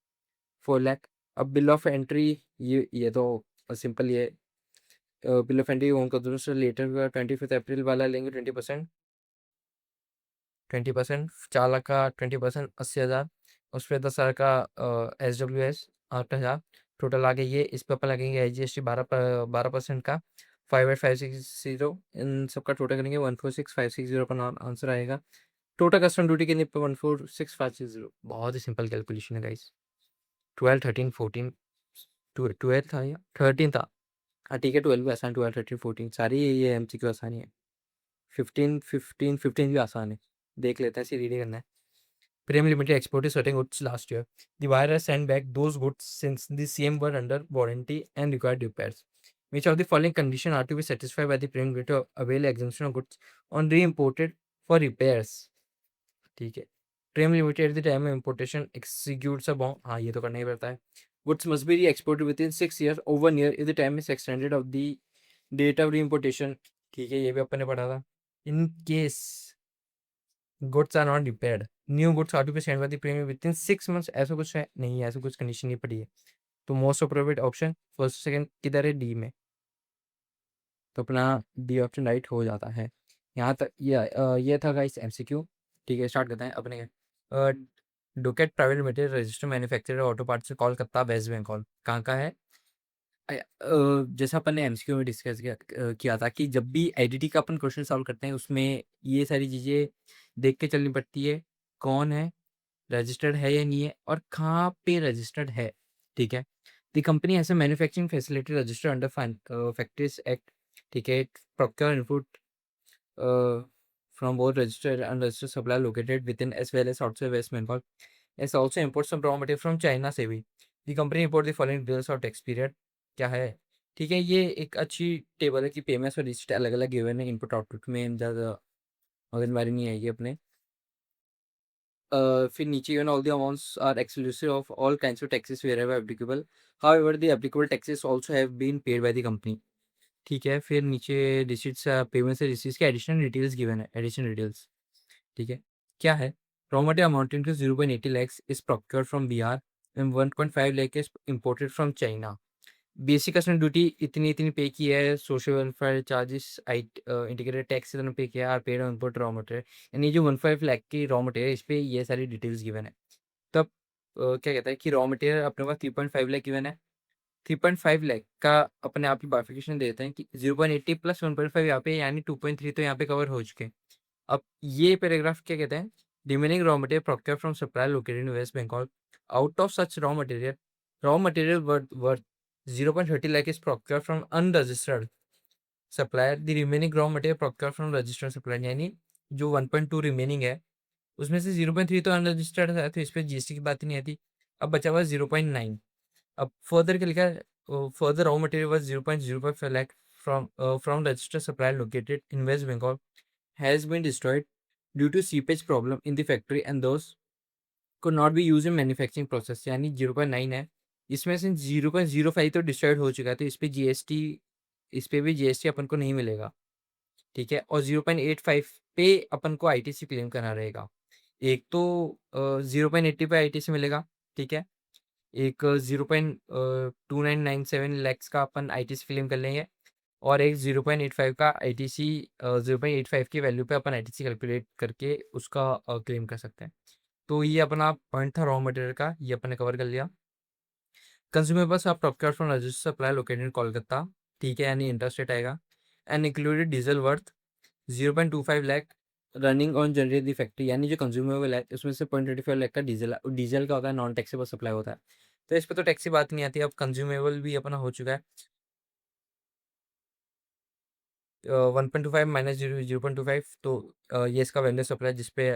S1: 4 लाख। अब बिल ऑफ एंट्री, ये तो सिंपल, ये bill of entry home consumption letter 25 अप्रैल वाला लेंगे 20%, 20%, 4 लाख का 20%, 80,000, उस पर 10,000 का SWS 8,000, टोटल आ गया ये। इस पर अपन लगेंगे IGST 12% का, 58,560, इन सबका टोटल करेंगे 146560 पर आंसर आएगा। टोटल कस्टम ड्यूटी कितनी पे, 146560। बहुत ही सिंपल कैलकुलेशन है गाइस। 12, 13, 14, 12 था या 13 था, हाँ ठीक है, 12 भी आसान, 12, 13, 14 सारी ये MCQ आसानी है। 15 भी आसान है, देख लेते हैं, ऐसे रीडिंग करना है। Prem Limited exported certain goods last year. The buyer has sent back those goods since the same were under warranty and required repairs. Which of the following conditions are to be satisfied by the Prem Limited to avail exemption of goods on re-imported for repairs? ठीक है, Prem Limited at the time of importation executes a bond, हाँ ये तो करना ही पड़ता है। Goods must be re-exported within 6 years or 1 year if the time is extended of the date of re-importation। ठीक है, ये भी अपन ने पढ़ा था। In case goods are not repaired, new goods are to be send by the premium within 6 months, ऐसा कुछ है नहीं, ऐसा कुछ कंडीशन नहीं पड़ी है। तो most appropriate option first second किधर है, डी में, तो अपना डी ऑप्शन राइट हो जाता है। यहाँ तक ये था गाइस MCQ। ठीक है, स्टार्ट करते हैं अपने। Duckett private limited register manufacturer auto parts Kolkata West Bengal, कहाँ का है। जैसा अपन ने MCQ में डिस्कस किया था कि जब भी IDT का अपन क्वेश्चन सॉल्व करते हैं उसमें ये सारी चीज़ें देख के चलनी पड़ती है, कौन है, रजिस्टर्ड है या नहीं है, और कहाँ पे रजिस्टर्ड है। ठीक है, the company has a manufacturing facility registered under factories act. ठीक है, procure input from both registered and registered supply located within as well as outside West Bengal, as also import some raw material from China से भी। The company import the following details of tax period, क्या है। ठीक है, ये एक अच्छी table है कि पेमेंट्स और रिसिप्ट अलग अलग गिवन है, इनपुट आउटपुट में ज़्यादा मगजमारी नहीं आएगी अपने। फिर नीचे given all the amounts are exclusive of all kinds of taxes wherever applicable. However, the applicable taxes also have been paid by the company. ठीक है, फिर नीचे रिसीट्स, पेमेंट से रिसीट्स के एडिशनल डिटेल्स गिवन है, एडिशनल डिटेल्स। ठीक है, क्या है, raw material amounting to 0.80 lakhs is procured from Bihar and 1.5 lakh is imported from China. Basic custom duty इतनी इतनी पे की है, social welfare charges integrated tax इतना पे किया है, paid on input raw material, यानी जो 1.5 लाख की रॉ मटेरियल इस पे ये सारी डिटेल्स गिवन है। तब क्या कहता है कि रॉ मटेरियल अपने पास 3.5 लाख गिवन है, 3.5 लाख का अपने आप ही बाइफिकेशन देते हैं कि 0.80 प्लस 1.5 यहाँ पे, यानी 2.3 तो यहाँ पे कवर हो चुके हैं। अब ये पैराग्राफ क्या कहते हैं? Remaining raw material procured from supplier located in West Bengal, out of such raw material worth 0.30 lakh is procured from unregistered supplier. The remaining raw material procured from registered supplier, यानी जो 1.2 रिमेनिंग है उसमें से 0.3 तो अनरजिस्टर्ड है, तो इस पर जीएसटी की बात ही नहीं आती। अब बचा हुआ 0.9। अब फर्दर क्या लिखा है? Further raw material was 0.05 lakh from registered supplier located in West Bengal has been destroyed due to seepage problem in the factory and those could not be used in manufacturing process, यानी 0.9 है, इसमें से 0.05 तो डिस्ट्रॉयड हो चुका है, तो इस पे भी जीएसटी अपन को नहीं मिलेगा, ठीक है। और 0.85 पे अपन को आईटीसी क्लेम करना रहेगा। एक तो 0.80 पे आईटीसी मिलेगा, ठीक है। एक 0.2997 लैक्स का अपन आईटीसी क्लेम कर लेंगे, और एक 0.85 का आईटीसी 0.85 की वैल्यू पे अपन आईटीसी कैलकुलेट करके उसका क्लेम कर सकते हैं। तो ये अपना पॉइंट था रॉ मटेरियल का, ये अपन ने कवर कर लिया। कंज्यूमेबल्स आप procure from register supply located in Kolkata, ठीक है, यानी इंटरस्टेट आएगा। And included diesel worth 0.25 lakh running on generate the factory, यानी जो कंज्यूमेबल है उसमें से 0.25 लाख का डीजल का होता है, नॉन टैक्सेबल सप्लाई होता है, तो इस पर तो टैक्स की बात नहीं आती। अब कंज्यूमेबल भी अपना हो चुका है 1.25 माइनस 0.25, तो ये इसका वेंडर सप्लाई जिसपे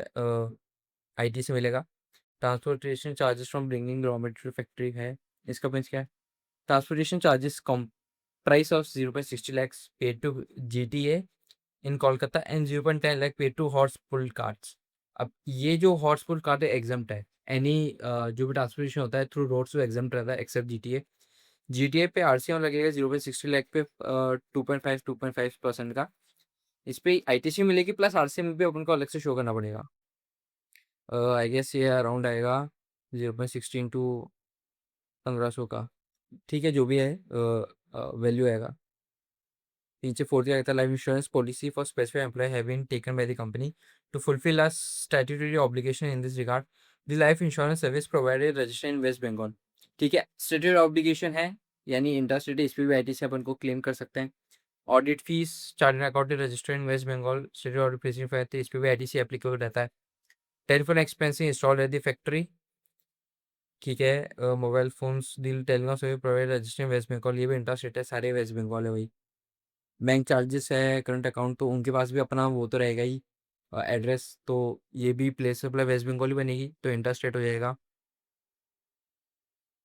S1: आईटी से मिलेगा। Transportation charges from bringing raw material factory है, इसका प्रिंस क्या है? Transportation charges cum price of 0.60 lakhs paid to GTA in Kolkata and 0.10 lakh paid to horse pull carts. अब ये जो हॉर्स पुल कार्ट है एग्जम्प्ट है, एनी जो भी ट्रांसपोर्टेशन होता है थ्रू रोड्स वो एग्जम्प्ट रहता है एक्सेप्ट जीटीए। जीटीए पे आरसीएम लगेगा 0.60 लाख पे 2.5% का, इस पे आईटीसी मिलेगी प्लस आरसीएम भी अपन को अलग से शो करना पड़ेगा। आई गेस ये अराउंड आएगा 0.60 इंटू 1500 का, ठीक है, जो भी है वैल्यू आएगा। नीचे फोर्थ क्या कहता है? Life insurance policy for specific employ have been taken by the company to fulfil a statutory obligation in this regard. The life insurance service provided registered in West Bengal, ठीक है, स्टैट्यूटरी ऑब्लिगेशन है, यानी interstate इस पे भी आईटी से अपन को claim कर सकते हैं। Audit fees charge account registered in West Bengal statutory audit president है, तो इस पे भी आईटीसी एप्लीकेबल रहता है। Telephone expensive install at the factory, ठीक है। Mobile phones deal telecom service provide registered West Bengal, ये भी इंटरस्टेट है, सारे वेस्ट बंगाल है वही। बैंक चार्जेस है करंट अकाउंट, तो उनके पास भी अपना वो तो रहेगा ही एड्रेस, तो ये भी प्लेस सप्लाई वेस्ट बंगाल ही बनेगी, तो इंटरस्टेट हो जाएगा।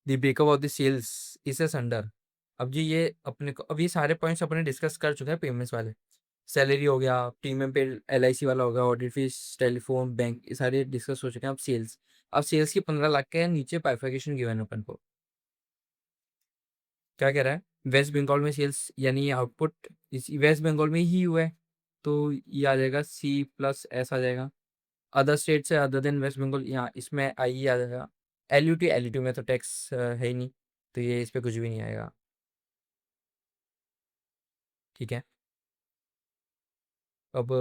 S1: The breakup of the sales is as under. अब जी ये अपने को, अब ये सारे पॉइंट्स अपने डिस्कस कर चुके हैं पेमेंट्स वाले। सैलरी हो गया, प्रीमियम पे एलआईसी वाला हो गया, ऑडिट फीस, टेलीफोन, बैंक, ये सारे डिस्कस हो चुके हैं। अब सेल्स की 15 लाख के नीचे बाइफर्केशन गिवन है अपन को। क्या कह रहा है? वेस्ट बंगाल में सेल्स यानी आउटपुट इस वेस्ट बंगाल में ही हुआ है, तो ये आ जाएगा सी प्लस एस आ जाएगा। अदर स्टेट से अदर देन वेस्ट बंगाल, यहाँ इसमें आई ही आ जाएगा। एलयूटी में तो टैक्स है ही नहीं, तो ये इस पर कुछ भी नहीं आएगा, ठीक है। अब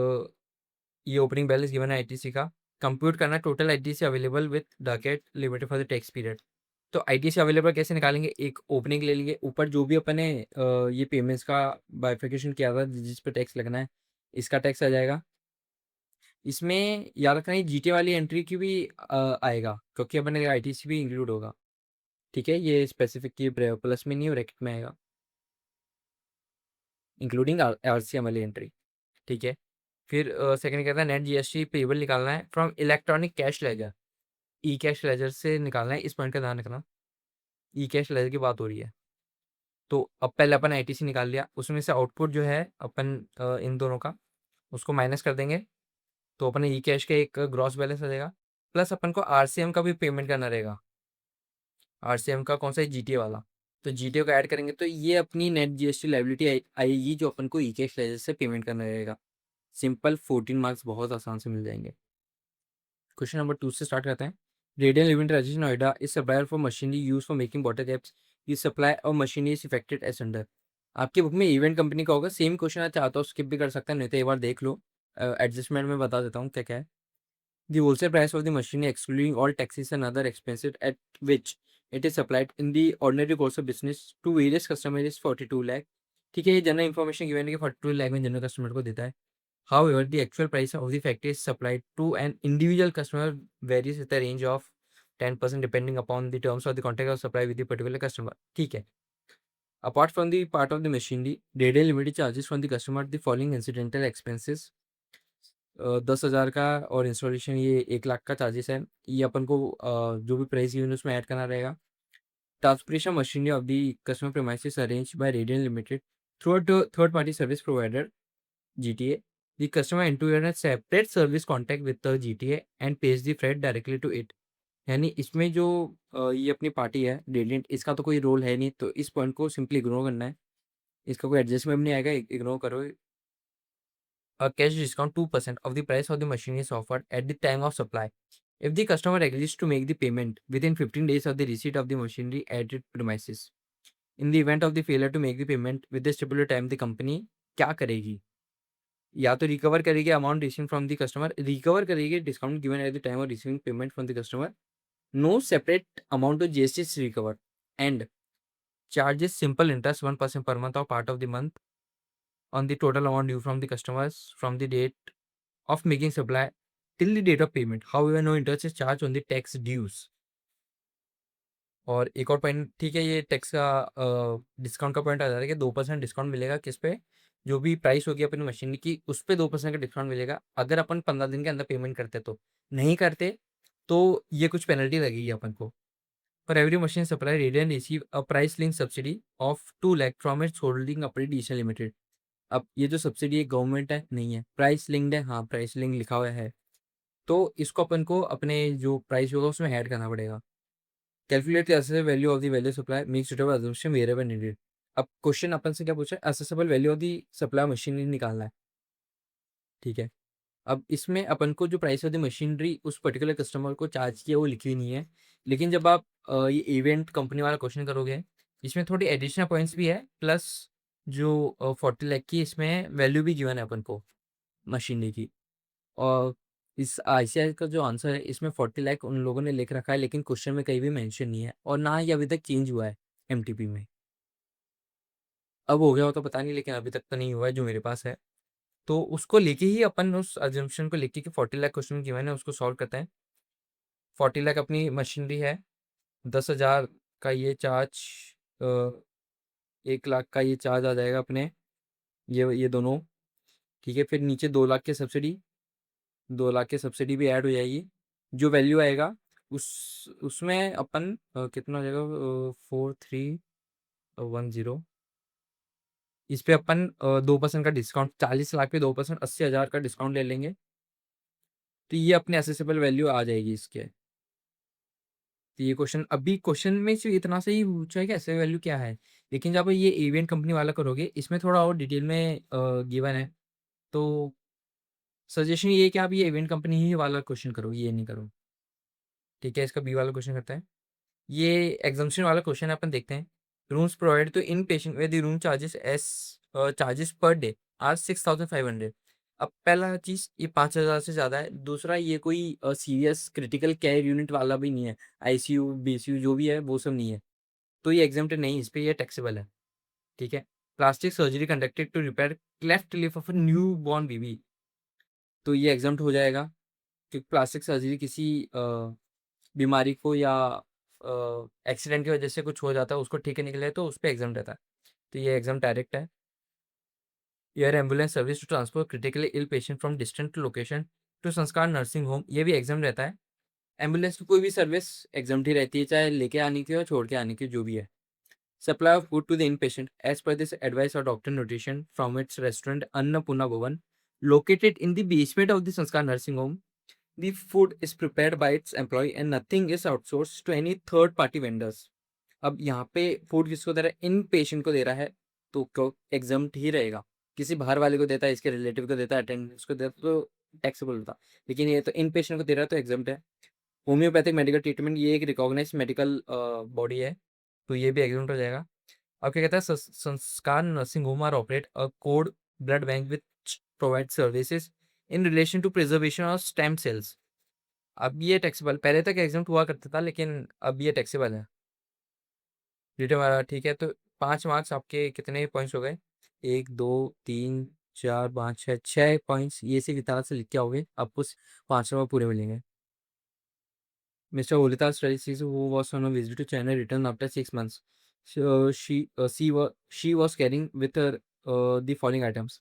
S1: ये ओपनिंग बैलेंस गिवन है आईटीसी का, कंप्यूट करना total ITC available with docket limited for the tax period. तो आईटीसी अवेलेबल कैसे निकालेंगे? एक ओपनिंग ले लेंगे, ऊपर जो भी अपने ये पेमेंट्स का बाइफिकेशन किया था जिस पे टैक्स लगना है, इसका टैक्स आ जाएगा। इसमें याद रखना है जीटे वाली एंट्री की भी आएगा, क्योंकि अपने आईटीसी भी इंक्लूड होगा, ठीक है। ये स्पेसिफिक की प्लस में नहीं ब्रैकेट में आएगा, इंक्लूडिंग आरसीएम वाली एंट्री, ठीक है। फिर सेकंड कहता है नेट जीएसटी पेबल निकालना है from electronic cash ledger, E cash ledger से निकालना है, इस पॉइंट का ध्यान रखना, ई कैश लेजर की बात हो रही है। तो अब पहले अपन आईटीसी निकाल लिया, उसमें से आउटपुट जो है अपन इन दोनों का उसको माइनस कर देंगे, तो अपन ई कैश का एक ग्रॉस बैलेंस आ जाएगा, प्लस अपन को आरसीएम का भी पेमेंट करना रहेगा। आरसीएम का कौन सा है? जीटीए वाला, तो जीटीए को ऐड करेंगे तो ये अपनी नेट जीएसटी लाइबिलिटी आएगी, जो अपन को ई कैश लेजर से पेमेंट करना रहेगा। सिंपल 14 मार्क्स बहुत आसान से मिल जाएंगे। क्वेश्चन नंबर 2 से स्टार्ट करते हैं। Radian limited Rajesh Noida is supplier for machinery use for making water caps, ये सप्लाई और machinery is effected as under. आपकी बुक में इवेंट कंपनी का होगा, सेम क्वेश्चन आप चाहता हो स्किप भी कर सकते हैं, नहीं तो एक बार देख लो, एडजस्टमेंट में बता देता हूँ क्या क्या है। The wholesale price of the machinery excluding all taxes and other expenses at which it is supplied in the ordinary course of business to various customer is 42 lakh. ठीक है, ये जनरल इन्फॉर्मेशन गिवन है कि 42 लाख में जनरल कस्टमर को देता है। However, the actual price of the factory is supplied to an individual customer varies with a range of 10% depending upon the terms of the contract of supply with the particular customer. ठीक है। Apart from the part of the machinery, Dayday Limited charges from the customer the following incidental expenses. 10,000 का और installation ये 1 लाख का charges है। ये अपन को जो भी प्राइस गिवन है उसमें ऐड करना रहेगा। Transportation machinery of the customer premises arranged by Radian Limited through a third-party service provider GTA. The customer enter a separate service contact with the GTA and pays the freight directly to it. यानी इसमें जो ये अपनी party है radiant, इसका तो कोई role है नहीं, तो इस पॉइंट को सिंपली इग्नोर करना है। इसका कोई एडजस्टमेंट नहीं आएगा, इग्नोर करो। A cash discount 2% of the price of the machine is offered at the time of supply. If the customer agrees to make the payment within 15 days of the receipt of the machinery at its premises, in the event of the failure to make the payment with the stipulated time, the company क्या करेगी? या तो recover करेगी amount receive from the customer, recover करेगी discount given at the time of receiving payment from the customer, no separate amount of GST is recover and charges simple interest 1% per month or part of the month on the total amount due from the customers from the date of making supply till the date of payment. However, no interest is charged on the tax dues. और एक और point, ठीक है, ये tax का discount का point आ जाता है कि 2% डिस्काउंट मिलेगा किस पे, जो भी प्राइस होगी अपनी मशीन की उस पे 2% का डिस्काउंट मिलेगा अगर अपन 15 दिन के अंदर पेमेंट करते, तो नहीं करते तो ये कुछ पेनल्टी लगेगी अपन को। For every machine supply radian receive a price link subsidy of 2 lakh from its holding updation limited. अब ये जो सब्सिडी है गवर्नमेंट है नहीं है, प्राइस लिंक्ड है, हाँ प्राइस लिंक लिखा हुआ है, तो इसको अपन को अपने जो प्राइस होगा उसमें ऐड करना पड़ेगा। Calculate the accessible value of the value supply, make suitable assumption wherever needed। अब क्वेश्चन अपन से क्या पूछा है, accessible value of the supply machinery निकालना है। ठीक है, अब इसमें अपन को जो प्राइस ऑफ द मशीनरी उस पर्टिकुलर कस्टमर को चार्ज किया वो लिखी नहीं है, लेकिन जब आप ये इवेंट कंपनी वाला क्वेश्चन करोगे इसमें थोड़ी एडिशनल पॉइंट्स भी है, प्लस जो 40 लाख की इसमें वैल्यू भी गिवन है अपन को मशीनरी की। और इस आईसीआई का जो आंसर है इसमें 40 लाख उन लोगों ने लिख रखा है, लेकिन क्वेश्चन में कहीं भी मेंशन नहीं है और ना ही अभी तक चेंज हुआ है एमटीपी में। अब हो गया हो तो पता नहीं, लेकिन अभी तक तो नहीं हुआ है जो मेरे पास है, तो उसको लेके ही अपन उस अजम्पशन को लेके कि 40 लाख क्वेश्चन की मैंने उसको सॉल्व करते हैं। 40 लाख अपनी मशीनरी है, 10,000 का ये चार्ज, 1 लाख का ये चार्ज आ जाएगा अपने, ये दोनों। ठीक है, फिर नीचे 2 लाख की सब्सिडी, 2 लाख की सब्सिडी भी ऐड हो जाएगी। जो वैल्यू आएगा उसमें अपन कितना हो जाएगा, 4310, इस पे अपन 2% का डिस्काउंट, 40 लाख पे 2% 80,000 का डिस्काउंट ले लेंगे, तो ये अपने असेसेबल वैल्यू आ जाएगी इसके। तो ये क्वेश्चन, अभी क्वेश्चन में सिर्फ इतना से ही पूछा है कि असेसेबल वैल्यू क्या है, लेकिन जब ये इवेंट कंपनी वाला करोगे इसमें थोड़ा और डिटेल में गिवन है, तो सजेशन ये है कि आप ये इवेंट कंपनी ही वाला क्वेश्चन करो, ये नहीं करो। ठीक है, इसका बी वाला क्वेश्चन करते हैं। ये एग्जाम्शन वाला क्वेश्चन अपन देखते हैं। रूम्स प्रोवाइड तो in patient way the room charges per day are 6,500। अब पहला चीज़ ये 5,000 से ज़्यादा है, दूसरा ये कोई सीरियस क्रिटिकल केयर यूनिट वाला भी नहीं है, आईसीयू बीसीयू जो भी है वो सब नहीं है, तो ये एग्जाम्प्ट नहीं, इस पर ये टैक्सेबल है। ठीक है, plastic surgery conducted to repair cleft lip of new born baby, तो ये एग्जाम्प्ट हो जाएगा क्योंकि प्लास्टिक सर्जरी किसी बीमारी को या एक्सीडेंट की वजह से कुछ हो जाता है उसको ठीक करने के लिए, तो उस पर एग्जाम रहता है, तो ये एग्जाम डायरेक्ट है। Air ambulance service to transport critically ill patient from distant location to Sanskar nursing home, ये भी एग्जाम रहता है। एम्बुलेंस की कोई भी सर्विस एग्जाम ही रहती है, चाहे लेके आने की हो छोड़ के आने की, जो भी है। Supply of food to the in patient as per this advice और doctor nutrition from its restaurant Annapurna Bhavan located in the basement of the Sanskar nursing home. The food is prepared by its employee and nothing is outsourced to any third party vendors। अब यहाँ पे food किसको दे रहा है, इन patient को दे रहा है, तो क्यों एग्जाम्प्ट ही रहेगा। किसी बाहर वाले को देता है, इसके रिलेटिव को देता है, अटेंडेंस को देता है, तो टैक्सेबल होता, लेकिन ये तो इन पेशेंट को दे रहा है तो एग्जाम्प्ट है। होम्योपैथिक मेडिकल ट्रीटमेंट ये एक रिकॉग्नाइज मेडिकल बॉडी है, तो ये भी एग्जाम्प्ट हो जाएगा। अब क्या कहता है, Sanskar nursing home are operate a cord blood bank which provide services in relation to preservation of stem cells. अब ये टैक्सेबल, पहले तक एग्जाम्प्ट हुआ करता था लेकिन अब ये टैक्सेबल है। ठीक है, तो 5 मार्क्स आपके कितने पॉइंट्स हो गए? 1, 2, 3, 4, 5, 6, 6 पॉइंट्स ये से विताल से लिख के आओगे, आपको 5 नंबर पूरे मिलेंगे। Mr. Olita Strategies, who was on a visit to China, returned after 6 months. So she was carrying with her the following items.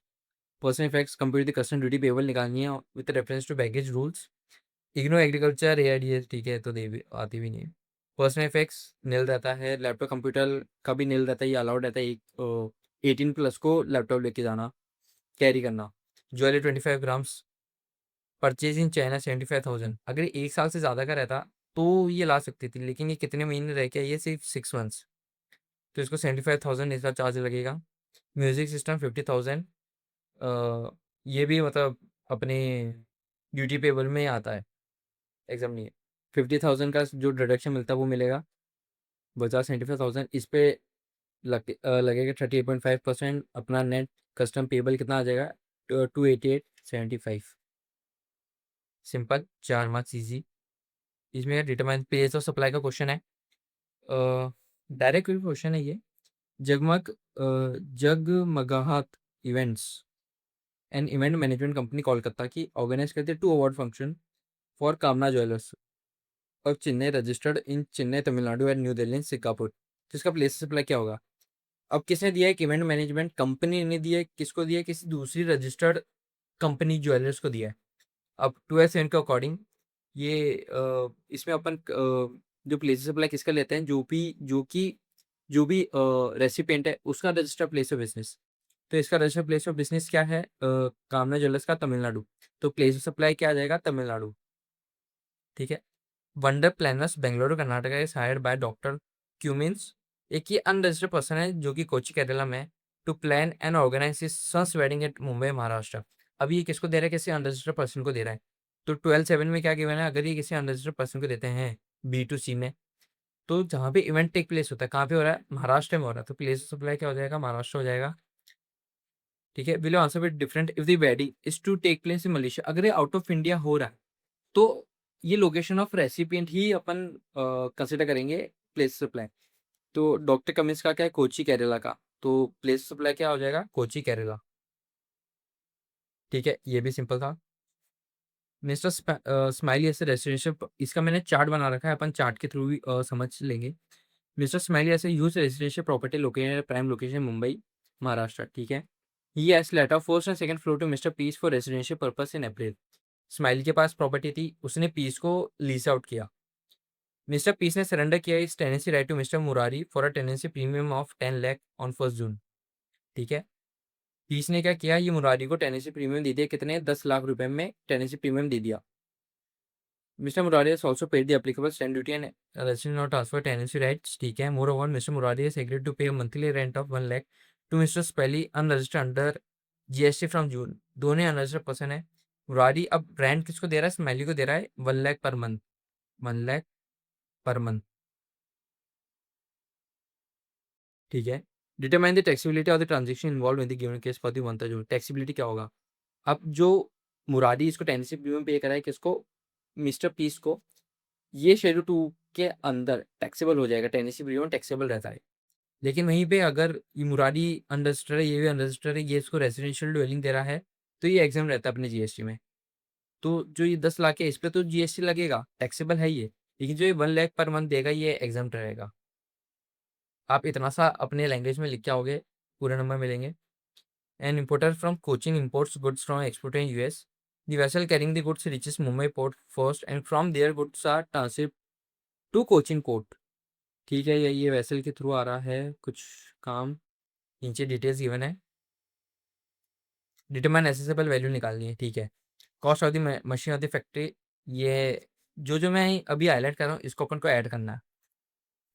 S1: Personal effects, compute the custom duty payable निकालनी है with reference to baggage rules. IGNOU agriculture AIDS ठीक है, तो दे भी आती भी नहीं है। पर्सनल इफेक्ट्स नील रहता है, लैपटॉप कंप्यूटर का भी नील रहता है, ये अलाउड रहता है एक 18+ को लैपटॉप लेके जाना, कैरी करना। Jewellery 25 grams, purchase in China 75,000। अगर 1 साल से ज़्यादा का रहता तो ये ला सकती थी, लेकिन ये कितने महीने रह के ये सिर्फ 6 मंथ्स, तो इसको 75,000 इसका चार्ज लगेगा। म्यूज़िक सिस्टम 50,000, ये भी मतलब अपने ड्यूटी पेबल में आता है, एग्जाम नहीं है। 50,000 का जो डिडक्शन मिलता है वो मिलेगा, बचा 75,000। इस पे लगेगा 38.5%। अपना नेट कस्टम पेबल कितना आ जाएगा? 288.75। Simple, 4 marks easy. इसमें डिटरमाइन पेज ऑफ सप्लाई का क्वेश्चन है, डायरेक्ट क्वेश्चन है ये। Jagmagahat events and event management company Kolkata की ऑर्गेनाइज करती है 2 award function for Kamna jewellers और Chennai registered in Chennai Tamil Nadu and New Delhi Singapore. तो इसका प्लेस सप्लाई क्या होगा? अब किसने दिया है? एक इवेंट मैनेजमेंट कंपनी ने दिया है। किसको दिया है? किसी दूसरी रजिस्टर्ड कंपनी ज्वेलर्स को दिया है। अब 2S के अकॉर्डिंग ये इसमें अपन जो प्लेस सप्लाई किसका लेते हैं? जो भी रेसिपिएंट है उसका रजिस्टर्ड प्लेस ऑफ बिजनेस। तो इसका रजिस्टर्ड प्लेस ऑफ बिजनेस क्या है? कामना ज्वेलर्स का तमिलनाडु। तो प्लेस ऑफ सप्लाई क्या आ जाएगा? तमिलनाडु। ठीक है। Wonder planners Bengaluru Karnataka is hired by doctor Cummins. एक ये अनरजिस्टर्ड पर्सन है जो कि कोची केरला में, to plan and organise his sons wedding at Mumbai Maharashtra. अभी ये किसको दे रहा है? किसी अनरजिस्टर्ड पर्सन को दे रहा है। तो 12/7 में क्या गिवन है? अगर ये किसी अनरजिस्टर्ड पर्सन को देते हैं B2C में, तो जहाँ पे इवेंट टेक प्लेस होता है, कहाँ पे हो रहा है? महाराष्ट्र में हो रहा है, तो प्लेस ऑफ सप्लाई क्या हो जाएगा? महाराष्ट्र हो जाएगा। ठीक है। Will answer with different if the wedding is to take place in Malaysia. अगर ये आउट ऑफ इंडिया हो रहा है तो ये location of recipient he upon consider करेंगे प्लेस सप्लाई। तो डॉक्टर कमिंस का क्या है? कोची केरला का। तो प्लेस सप्लाई क्या हो जाएगा? कोची केरला। ठीक है, ये भी सिंपल था। मिस्टर स्माइली ऐसे रेसिडेंशियल, इसका मैंने चार्ट बना रखा है, अपन चार्ट के थ्रू भी समझ लेंगे। मिस्टर स्माइली ऐसे use residential property located prime location Mumbai Maharashtra. ठीक है। He has letter first and second floor to Mister Peace for residential purpose in April. Smiley के पास प्रॉपर्टी थी, उसने पीस को लीज आउट किया। मिस्टर पीस ने सरेंडर किया इस tenancy right to Mister Murari for a tenancy premium of 10 lakh on 1 June. ठीक है। पीस ने क्या किया? ये मुरारी को टेनेंसी प्रीमियम दे दिया। कितने? 10 लाख रुपए में टेनेंसी प्रीमियम दे दिया। Mister Murari has also paid the applicable stamp duty and resident not transfer tenancy rights। ठीक है। Moreover, Mr. Murari has agreed to pay a monthly rent of 1 lakh to Mr. Spelly unregistered under GST from June। दोनों unregistered person है। मुरारी अब rent किसको दे रहा है? Smelly को दे रहा है 1 lakh per month. 1 lakh per month. ठीक है। Determine the taxability of the transaction involve in the given case for the 1 June. Taxability क्या होगा? अब जो मुरारी इसको टेनेंसी प्रीमियम पे कराए किसको? मिस्टर पीस को। ये शेड्यूल 2 के अंदर टैक्सेबल हो जाएगा, टेनेंसी प्रीमियम टैक्सेबल रहता है। लेकिन वहीं पे अगर ये मुरारी अनरजिस्टर्ड है, ये भी अनरजिस्टर्ड है, ये इसको रेजिडेंशियल ड्वेलिंग दे रहा है, तो ये एग्जाम रहता है अपने जीएसटी में। तो जो ये 10 लाख है इस पे तो जीएसटी लगेगा, टैक्सेबल है ये। लेकिन जो ये 1 लाख पर मंथ देगा ये एग्जाम रहेगा। आप इतना सा अपने लैंग्वेज में लिख के आओगे, पूरे नंबर मिलेंगे। An importer from Cochin imports goods from exporter in US. The vessel carrying the goods reaches Mumbai port first and from there goods are transshipped to Cochin port. ठीक है, ये वेसल के थ्रू आ रहा है कुछ काम। नीचे डिटेल्स गिवन है। डिटरमाइन एसेसेबल वैल्यू निकालनी है। ठीक है। Cost of the machine of the factory, ये जो मैं अभी हाईलाइट कर रहा हूँ इसको अपन को ऐड करना है।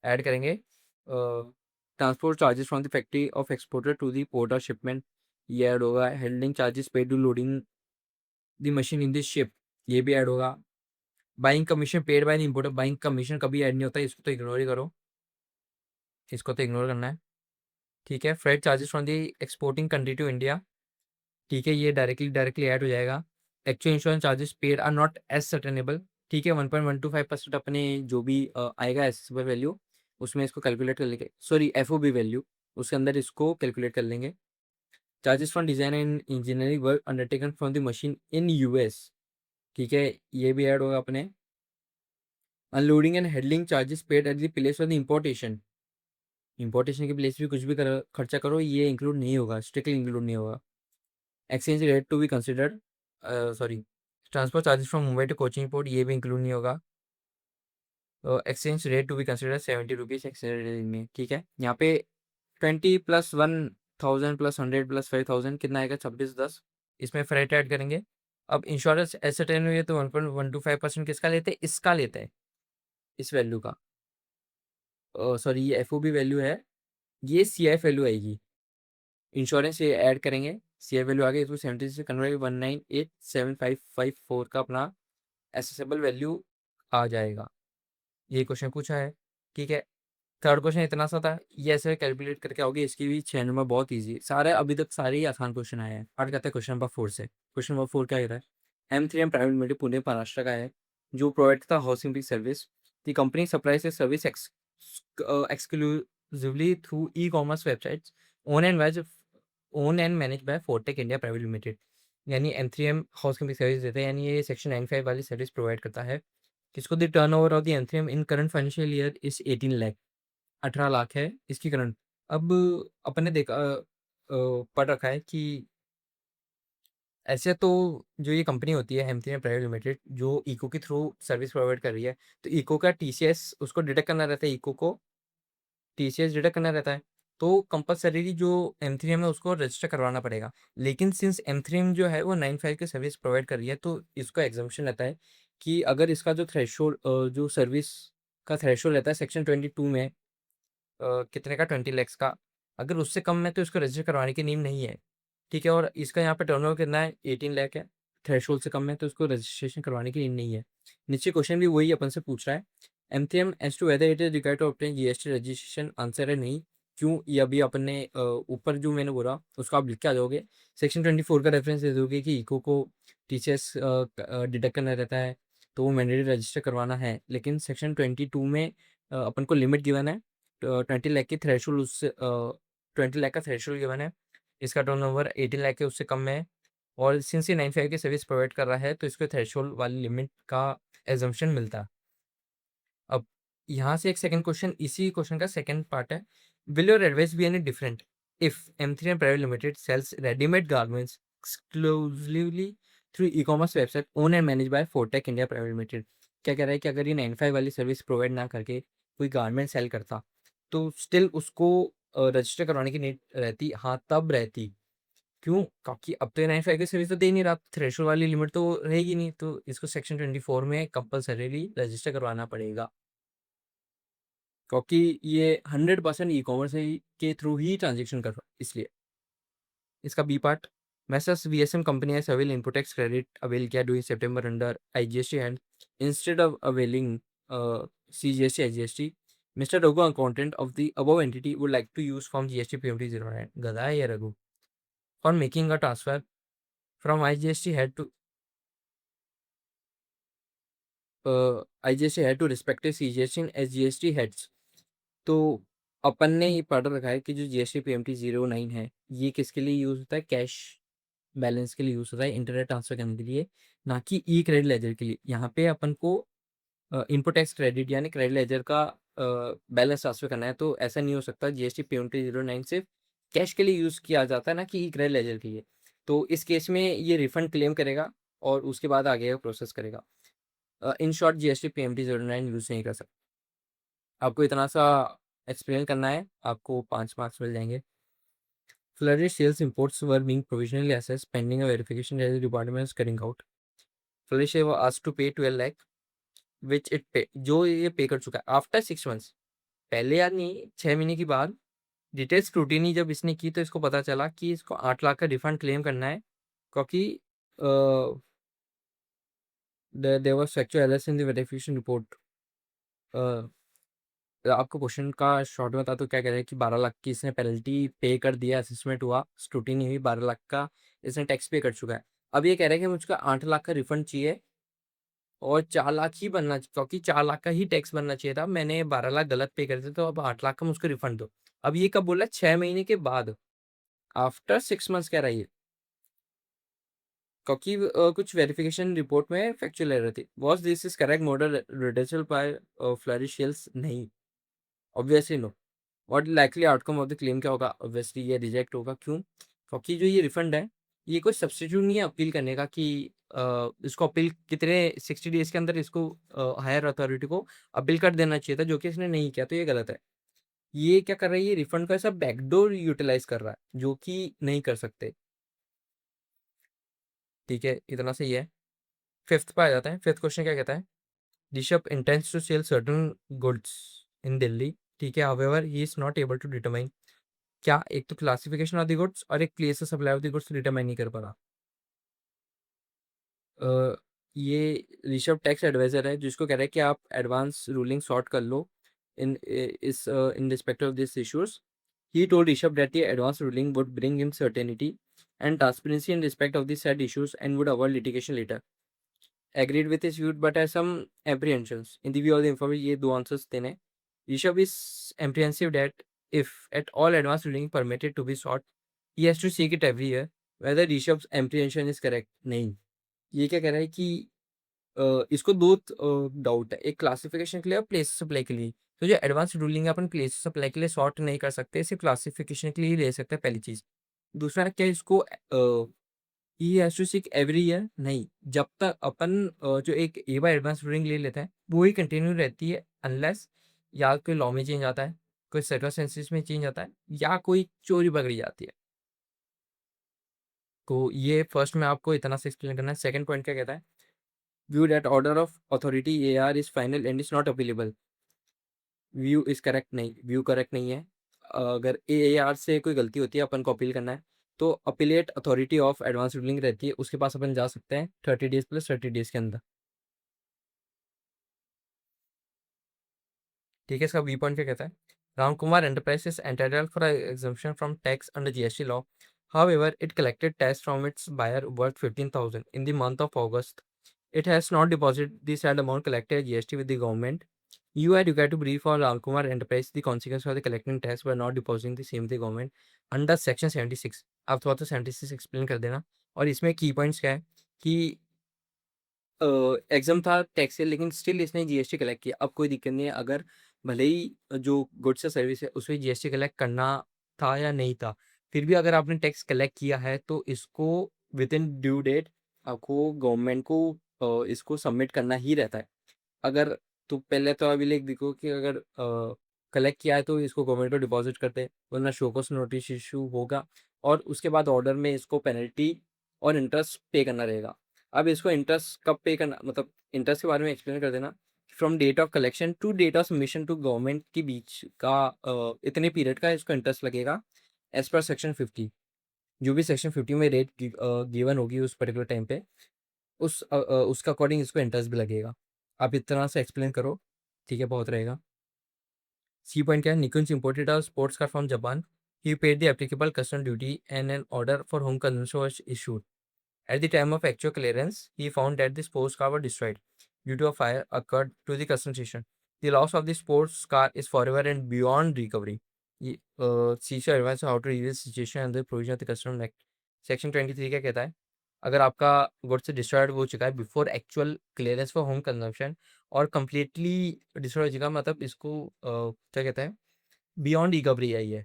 S1: ऐड करेंगे transport charges from the factory of exporter to the port of shipment, ये ऐड होगा। Handling charges paid to loading the machine in this ship, ये भी ऐड होगा। Buying commission paid by the importer, buying commission कभी add नहीं होता, इसको तो इग्नोर ही करो, इसको तो इग्नोर करना है। ठीक है। Freight charges from the exporting country to India, ठीक है, ये डायरेक्टली ऐड हो जाएगा। Actual insurance charges paid are not ascertainable. ठीक है। 1.125% अपने जो भी आएगा एसेसेबल वैल्यू उसमें इसको कैलकुलेट कर लेंगे, सॉरी एफओबी वैल्यू, उसके अंदर इसको कैलकुलेट कर लेंगे। Charges from design and engineering work undertaken from the machine in US, ठीक है, ये भी ऐड होगा अपने। Unloading and handling charges paid at the place of the importation, importation के प्लेस भी कुछ भी खर्चा करो, ये इंक्लूड नहीं होगा, स्ट्रिक्टली इंक्लूड नहीं होगा। Exchange rate to be considered, sorry transport charges from Mumbai to Cochin port, ये भी इंक्लूड नहीं होगा। Exchange rate to be consider 70 rupees exchange rate में, ठीक है। यहाँ पे 20 प्लस 1000 प्लस 100 प्लस 5000 कितना आएगा, 2610, इसमें फ्रेट ऐड करेंगे। अब इंश्योरेंस एसेट हुई है तो 1.125% किसका लेते हैं, इसका लेते हैं, इस वैल्यू का, सॉरी ये एफ वैल्यू है, ये सी एफ वैल्यू आएगी, इंश्योरेंस ये ऐड करेंगे, सी एफ वैल्यू आ गई, इसको 70 से कन्वर्ट 1987554 का अपना एसेसेबल वैल्यू आ जाएगा। ये क्वेश्चन पूछा है, ठीक है। थर्ड क्वेश्चन इतना सा था, ये ऐसे कैलकुलेट करके आओगे, इसकी भी 6 नंबर बहुत ईजी, सारे अभी तक सारे ही आसान क्वेश्चन आए हैं। स्टार्ट करते हैं क्वेश्चन नंबर 4 से। क्वेश्चन नंबर 4 क्या कह रहा है, M3M private limited Pune Maharashtra का है, जो प्रोवाइड था housing peak service. The company supplies a service exclusively through e commerce websites own and manage by Fortech India private limited. यानी M3M हाउसिंग पीक सर्विस देता है, यानी ये सेक्शन 95 वाली सर्विस प्रोवाइड करता है। किसको, the turnover of the M3M in current financial year is 18 lakh, 18 lakh है इसकी करंट। अब अपने देखा पढ़ रखा है कि ऐसे तो जो ये कंपनी होती है M3M प्राइवेट लिमिटेड, जो इको के थ्रू सर्विस प्रोवाइड कर रही है, तो इको का टीसीएस उसको डिडक्ट करना रहता है, इको को टीसीएस डिडक्ट करना रहता है, तो कंपलसरी जो M3M है उसको रजिस्टर करवाना पड़ेगा। लेकिन सिंस M3M जो है वो 95 की सर्विस प्रोवाइड कर रही है, तो इसका एग्जाम्पशन रहता है कि अगर इसका जो थ्रेशोल्ड जो सर्विस का थ्रेशोल्ड रहता है सेक्शन 22 में, कितने का, 20 लैक्स का, अगर उससे कम है तो इसको रजिस्टर करवाने की नीड नहीं है, ठीक है। और इसका यहाँ पे टर्नओवर कितना है, 18 लाख है, थ्रेशोल्ड से कम है तो इसको रजिस्ट्रेशन करवाने की नीड नहीं है। नीचे क्वेश्चन भी वही अपन से पूछ रहा है, M3M as to whether it is required to obtain GST registration, answer है नहीं। क्यों, ये अभी अपन ने ऊपर जो मैंने बोला उसको आप लिख के आ जाओगे, सेक्शन 24 का रेफरेंस दे दोगे कि इको को टीसीएस डिडक्ट करना रहता है, तो वो मैंडेटरी रजिस्टर करवाना है। लेकिन सेक्शन 22 में अपन को लिमिट गिवन है, 20 लाख की थ्रेशोल्ड, उससे 20 लाख का थ्रेशोल्ड गिवन है, इसका टर्नओवर 18 लाख के उससे कम है, और सिंस ये 95 की सर्विस प्रोवाइड कर रहा है तो इसको थ्रेशोल्ड वाली लिमिट का एजम्पशन मिलता है। अब यहाँ से एक सेकंड क्वेश्चन, इसी क्वेश्चन का सेकंड पार्ट है, will your advice be any different if M3M private limited sells readymade garments exclusively through e commerce website own and manage by Fortech India private limited. क्या कह रहा है कि अगर ये 95 वाली सर्विस प्रोवाइड ना करके कोई गारमेंट सेल करता तो स्टिल उसको रजिस्टर करवाने की नीड रहती, हाँ तब रहती। क्यों, क्योंकि अब तो 95 की सर्विस तो दे नहीं रहा, थ्रेशोल्ड वाली लिमिट तो रहेगी नहीं, तो इसको सेक्शन 24 में कंपलसरीली रजिस्टर करवाना पड़ेगा, क्योंकि ये 100% ई कॉमर्स के थ्रू ही ट्रांजेक्शन कर रहा है, इसलिए। इसका B part, messrs VSM company है civil input tax credit avail किया during September under IGST and instead of availing CGST IGST, mister Raghu accountant of the above entity would like to use form GST PMT 09, गधा है ये Raghu, for making a transfer from IGST head to IGST head to respective CGST and SGST heads. तो अपन ने ये पढ़ रखा है कि जो GST PMT 09 है, ये किसके लिए यूज होता है, कैश बैलेंस के लिए यूज होता है, इंटरनेट ट्रांसफर करने के लिए, ना कि ई क्रेडिट लेजर के लिए। यहाँ पे अपन को इनपुट टैक्स क्रेडिट यानी क्रेडिट लेजर का बैलेंस ट्रांसफर करना है, तो ऐसा नहीं हो सकता। GST PMT 09 सिर्फ कैश के लिए यूज किया जाता है, ना कि ई क्रेडिट लेजर के लिए। तो इस केस में ये रिफंड क्लेम करेगा और उसके बाद आगे का प्रोसेस करेगा। In short GST PMT 09 use नहीं कर सकता। आपको इतना सा एक्सप्लेन करना है, आपको 5 मार्क्स मिल जाएंगे। Flourish sales imports were being provisionally assessed pending a verification that the department is carrying out. Flourish was asked to pay 12 lakh, which it pay, जो ये पे कर चुका है आफ्टर 6 मंथ्स, पहले यार नहीं, 6 महीने की बाद डिटेल स्क्रूटिनी जब इसने की तो इसको पता चला कि इसको 8 लाख का रिफंड क्लेम करना है, क्योंकि there was factual errors in the verification report. आपको क्वेश्चन का शॉर्ट में बता तो क्या कह रहे हैं कि 12 लाख की इसने पेनल्टी पे कर दिया, असेसमेंट हुआ, स्क्रूटिनी हुई, 12 लाख का इसने टैक्स पे कर चुका है। अब ये कह रहा है कि मुझको 8 लाख का रिफंड चाहिए, और 4 लाख ही बनना, क्योंकि 4 लाख का ही टैक्स बनना चाहिए था। मैंने 12 लाख गलत पे करे थे, तो अब 8 लाख का मुझको रिफंड दो। अब ये कब बोला है? 6 महीने के बाद, आफ्टर 6 मंथ्स कह रहा है ये। क्योंकि कुछ वेरिफिकेशन रिपोर्ट में फैक्चुअल एरर थी। Was this is correct model रिडल्शन बाय फ्लोरिशियल्स? नहीं, obviously no. What likely outcome of the claim क्या होगा? ऑब्वियसली ये रिजेक्ट होगा। क्यों? क्योंकि जो ये रिफंड है, ये कोई सब्स्टिट्यूट नहीं है अपील करने का कि इसको अपील कितने 60 डेज़ के अंदर इसको हायर अथॉरिटी को अपील कर देना चाहिए था, जो कि इसने नहीं किया, तो ये गलत है। ये क्या कर रहा है? ये रिफंड का ऐसा बैकडोर यूटिलाइज़ कर रहा है, जो कि नहीं कर सकते। ठीक है, इतना सही है। 5th पे आ जाते हैं। 5th क्वेश्चन क्या कहता है? Bishop intends to sell certain goods in Delhi, ठीक है, however he is not able to determine, क्या एक तो क्लासिफिकेशन ऑफ द गुड्स और एक place of supply of the goods determine नहीं कर पा रहा। ये ऋषभ टैक्स एडवाइजर है, जिसको कह रहा है कि आप एडवांस रूलिंग सॉर्ट कर लो in respect of this issues. He told Rishabh that the advance ruling would bring him certainty and transparency in respect of this said issues and would avoid litigation later. Agreed with his view but has some apprehensions. In the view of the information, ये दो answers देने। Rishabh is apprehensive that if at all advance ruling permitted to be sought, he has to seek it every year. Whether Rishabh's apprehension is correct? नहीं, ये क्या कह रहा है कि इसको दो डाउट है, एक क्लासिफिकेशन के लिए और प्लेस सप्लाई के लिए। तो जो एडवांस रूलिंग है अपन प्लेस सप्लाई के लिए सॉर्ट नहीं कर सकते, सिर्फ क्लासिफिकेशन के लिए ही ले सकते हैं, पहली चीज। दूसरा क्या, इसको he has to seek every year? नहीं, जब तक अपन जो एक ए बाय एडवांस रूलिंग ले लेते हैं वो ही कंटिन्यू रहती है, अनलेस या कोई लॉ में चेंज आता है, कोई सर्कमस्टेंसेस में चेंज आता है, या कोई चोरी पकड़ी जाती है। तो ये फर्स्ट में आपको इतना से एक्सप्लेन करना है। सेकंड पॉइंट क्या कहता है? View that order of authority AR is final and is not appealable. View is correct नहीं, व्यू करेक्ट नहीं है। अगर एआर से कोई गलती होती है, अपन को अपील करना है, तो appellate authority of advance ruling रहती है, उसके पास अपन जा सकते हैं 30 डेज प्लस 30 डेज के अंदर। ठीक है, इसका बी पॉइंट क्या कहता है? Ramkumar enterprises entitled for exemption from tax under GST law, however it collected tax from its buyer worth 15,000 in the month of August. It has not deposited the said amount collected as GST with the government. You are required to brief for Ramkumar Enterprise the consequence of the collecting tax by not depositing the same with the government under section 76. आप थोड़ा सा 76 explain कर देना। और इसमें की points क्या है कि एग्जाम था टैक्स से, लेकिन स्टिल इसने जीएसटी कलेक्ट किया। अब कोई दिक्कत नहीं है, अगर भले ही जो गुड्स या सर्विस है उसमें जीएसटी कलेक्ट करना था या नहीं था, फिर भी अगर आपने टैक्स कलेक्ट किया है तो इसको विद इन ड्यू डेट आपको गवर्नमेंट को इसको सबमिट करना ही रहता है। अगर तो पहले तो अभी लिख देखो कि अगर कलेक्ट किया है तो इसको गवर्नमेंट को डिपॉजिट करते हैं, वरना शोकॉस नोटिस इशू होगा, और उसके बाद ऑर्डर में इसको पेनल्टी और इंटरेस्ट पे करना रहेगा। अब इसको इंटरेस्ट कब पे करना, मतलब इंटरेस्ट के बारे में एक्सप्लेन कर देना। From date of collection to date of submission to government के बीच का इतने पीरियड का इसको इंटरेस्ट लगेगा एज पर सेक्शन 50। जो भी सेक्शन 50 में रेट गिवन होगी उस पर्टिकुलर टाइम पे, उसका अकॉर्डिंग इसको इंटरेस्ट भी लगेगा। आप इतना से एक्सप्लेन करो, ठीक है, बहुत रहेगा। सी पॉइंट क्या है? निकुंज imported a sports car from Japan. He paid the applicable custom duty and an order for home consumption was issued. At the time of actual clearance, he found that the sports car was destroyed due to a fire occurred to the custom station. The loss of the sports car is forever and beyond recovery. CISO advice how to review the situation and the provision of the custom act. Section 23 क्या कहता है? अगर आपका goods destroyed हो चुका है before actual clearance for home consumption और completely destroy हो चुका, मतलब इसको क्या कहते हैं, बियॉन्ड रिकवरी है ये,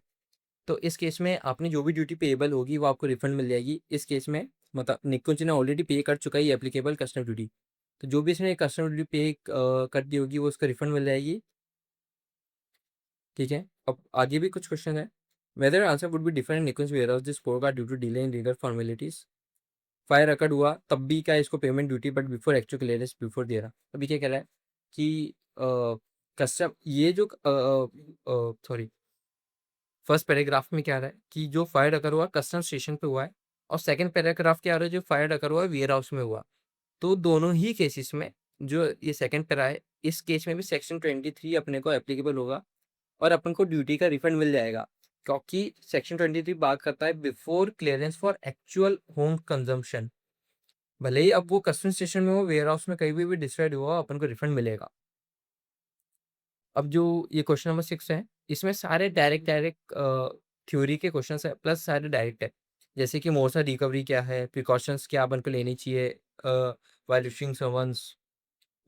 S1: तो इस केस में आपने जो भी ड्यूटी पेएबल होगी वो आपको रिफंड मिल जाएगी। इस केस में मतलब निकुंज ने ऑलरेडी पे कर चुका है ये एप्लीकेबल कस्टम ड्यूटी, तो जो भी इसने कस्टम ड्यूटी पे कर दी होगी वो उसका रिफंड मिल जाएगी। ठीक है, अब आगे भी कुछ क्वेश्चन है। Whether answer would be different Nikunj warehouse this score due to delay in legal formalities. Fire occurred हुआ तब भी क्या इसको payment duty but before actual clearance before दे रहा। अभी क्या कह रहा है कि कस्टम ये जो सॉरी, फर्स्ट पैराग्राफ में क्या आ रहा है कि जो फायर अकर हुआ कस्टम स्टेशन पे हुआ है, और सेकंड पैराग्राफ क्या आ रहा है, जो फायर अकर हुआ वेयर हाउस में हुआ। तो दोनों ही केसेस में जो ये सेकंड पैरा है, इस केस में भी सेक्शन 23 अपने को एप्लीकेबल होगा और अपन को ड्यूटी का रिफंड मिल जाएगा, क्योंकि सेक्शन 23 बात करता है before clearance for actual home consumption. भले ही अब वो कस्टम स्टेशन में हो, वेयर हाउस में कहीं भी डिस्ट्रॉयड हुआ, अपन को रिफंड मिलेगा। अब जो ये क्वेश्चन नंबर 6 है, इसमें सारे डायरेक्ट डायरेक्ट थ्योरी के क्वेश्चंस है, प्लस सारे डायरेक्ट है। जैसे कि मोर्सा रिकवरी क्या है, प्रिकॉशंस क्या अपन को लेनी चाहिए while issuing summons,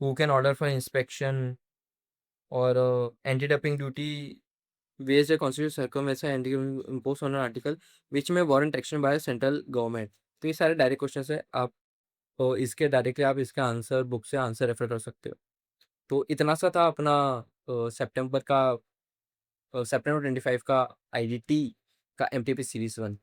S1: who can order for inspection, और anti dumping duty ways the constitution circumvention and impose on an article which में warrant action by central government. तो ये सारे डायरेक्ट क्वेश्चंस है। आप इसके डायरेक्टली आप इसका आंसर बुक से आंसर रेफर कर सकते हो। तो इतना सा था अपना सितंबर 25 का आईडीटी का एमटीपी सीरीज 1।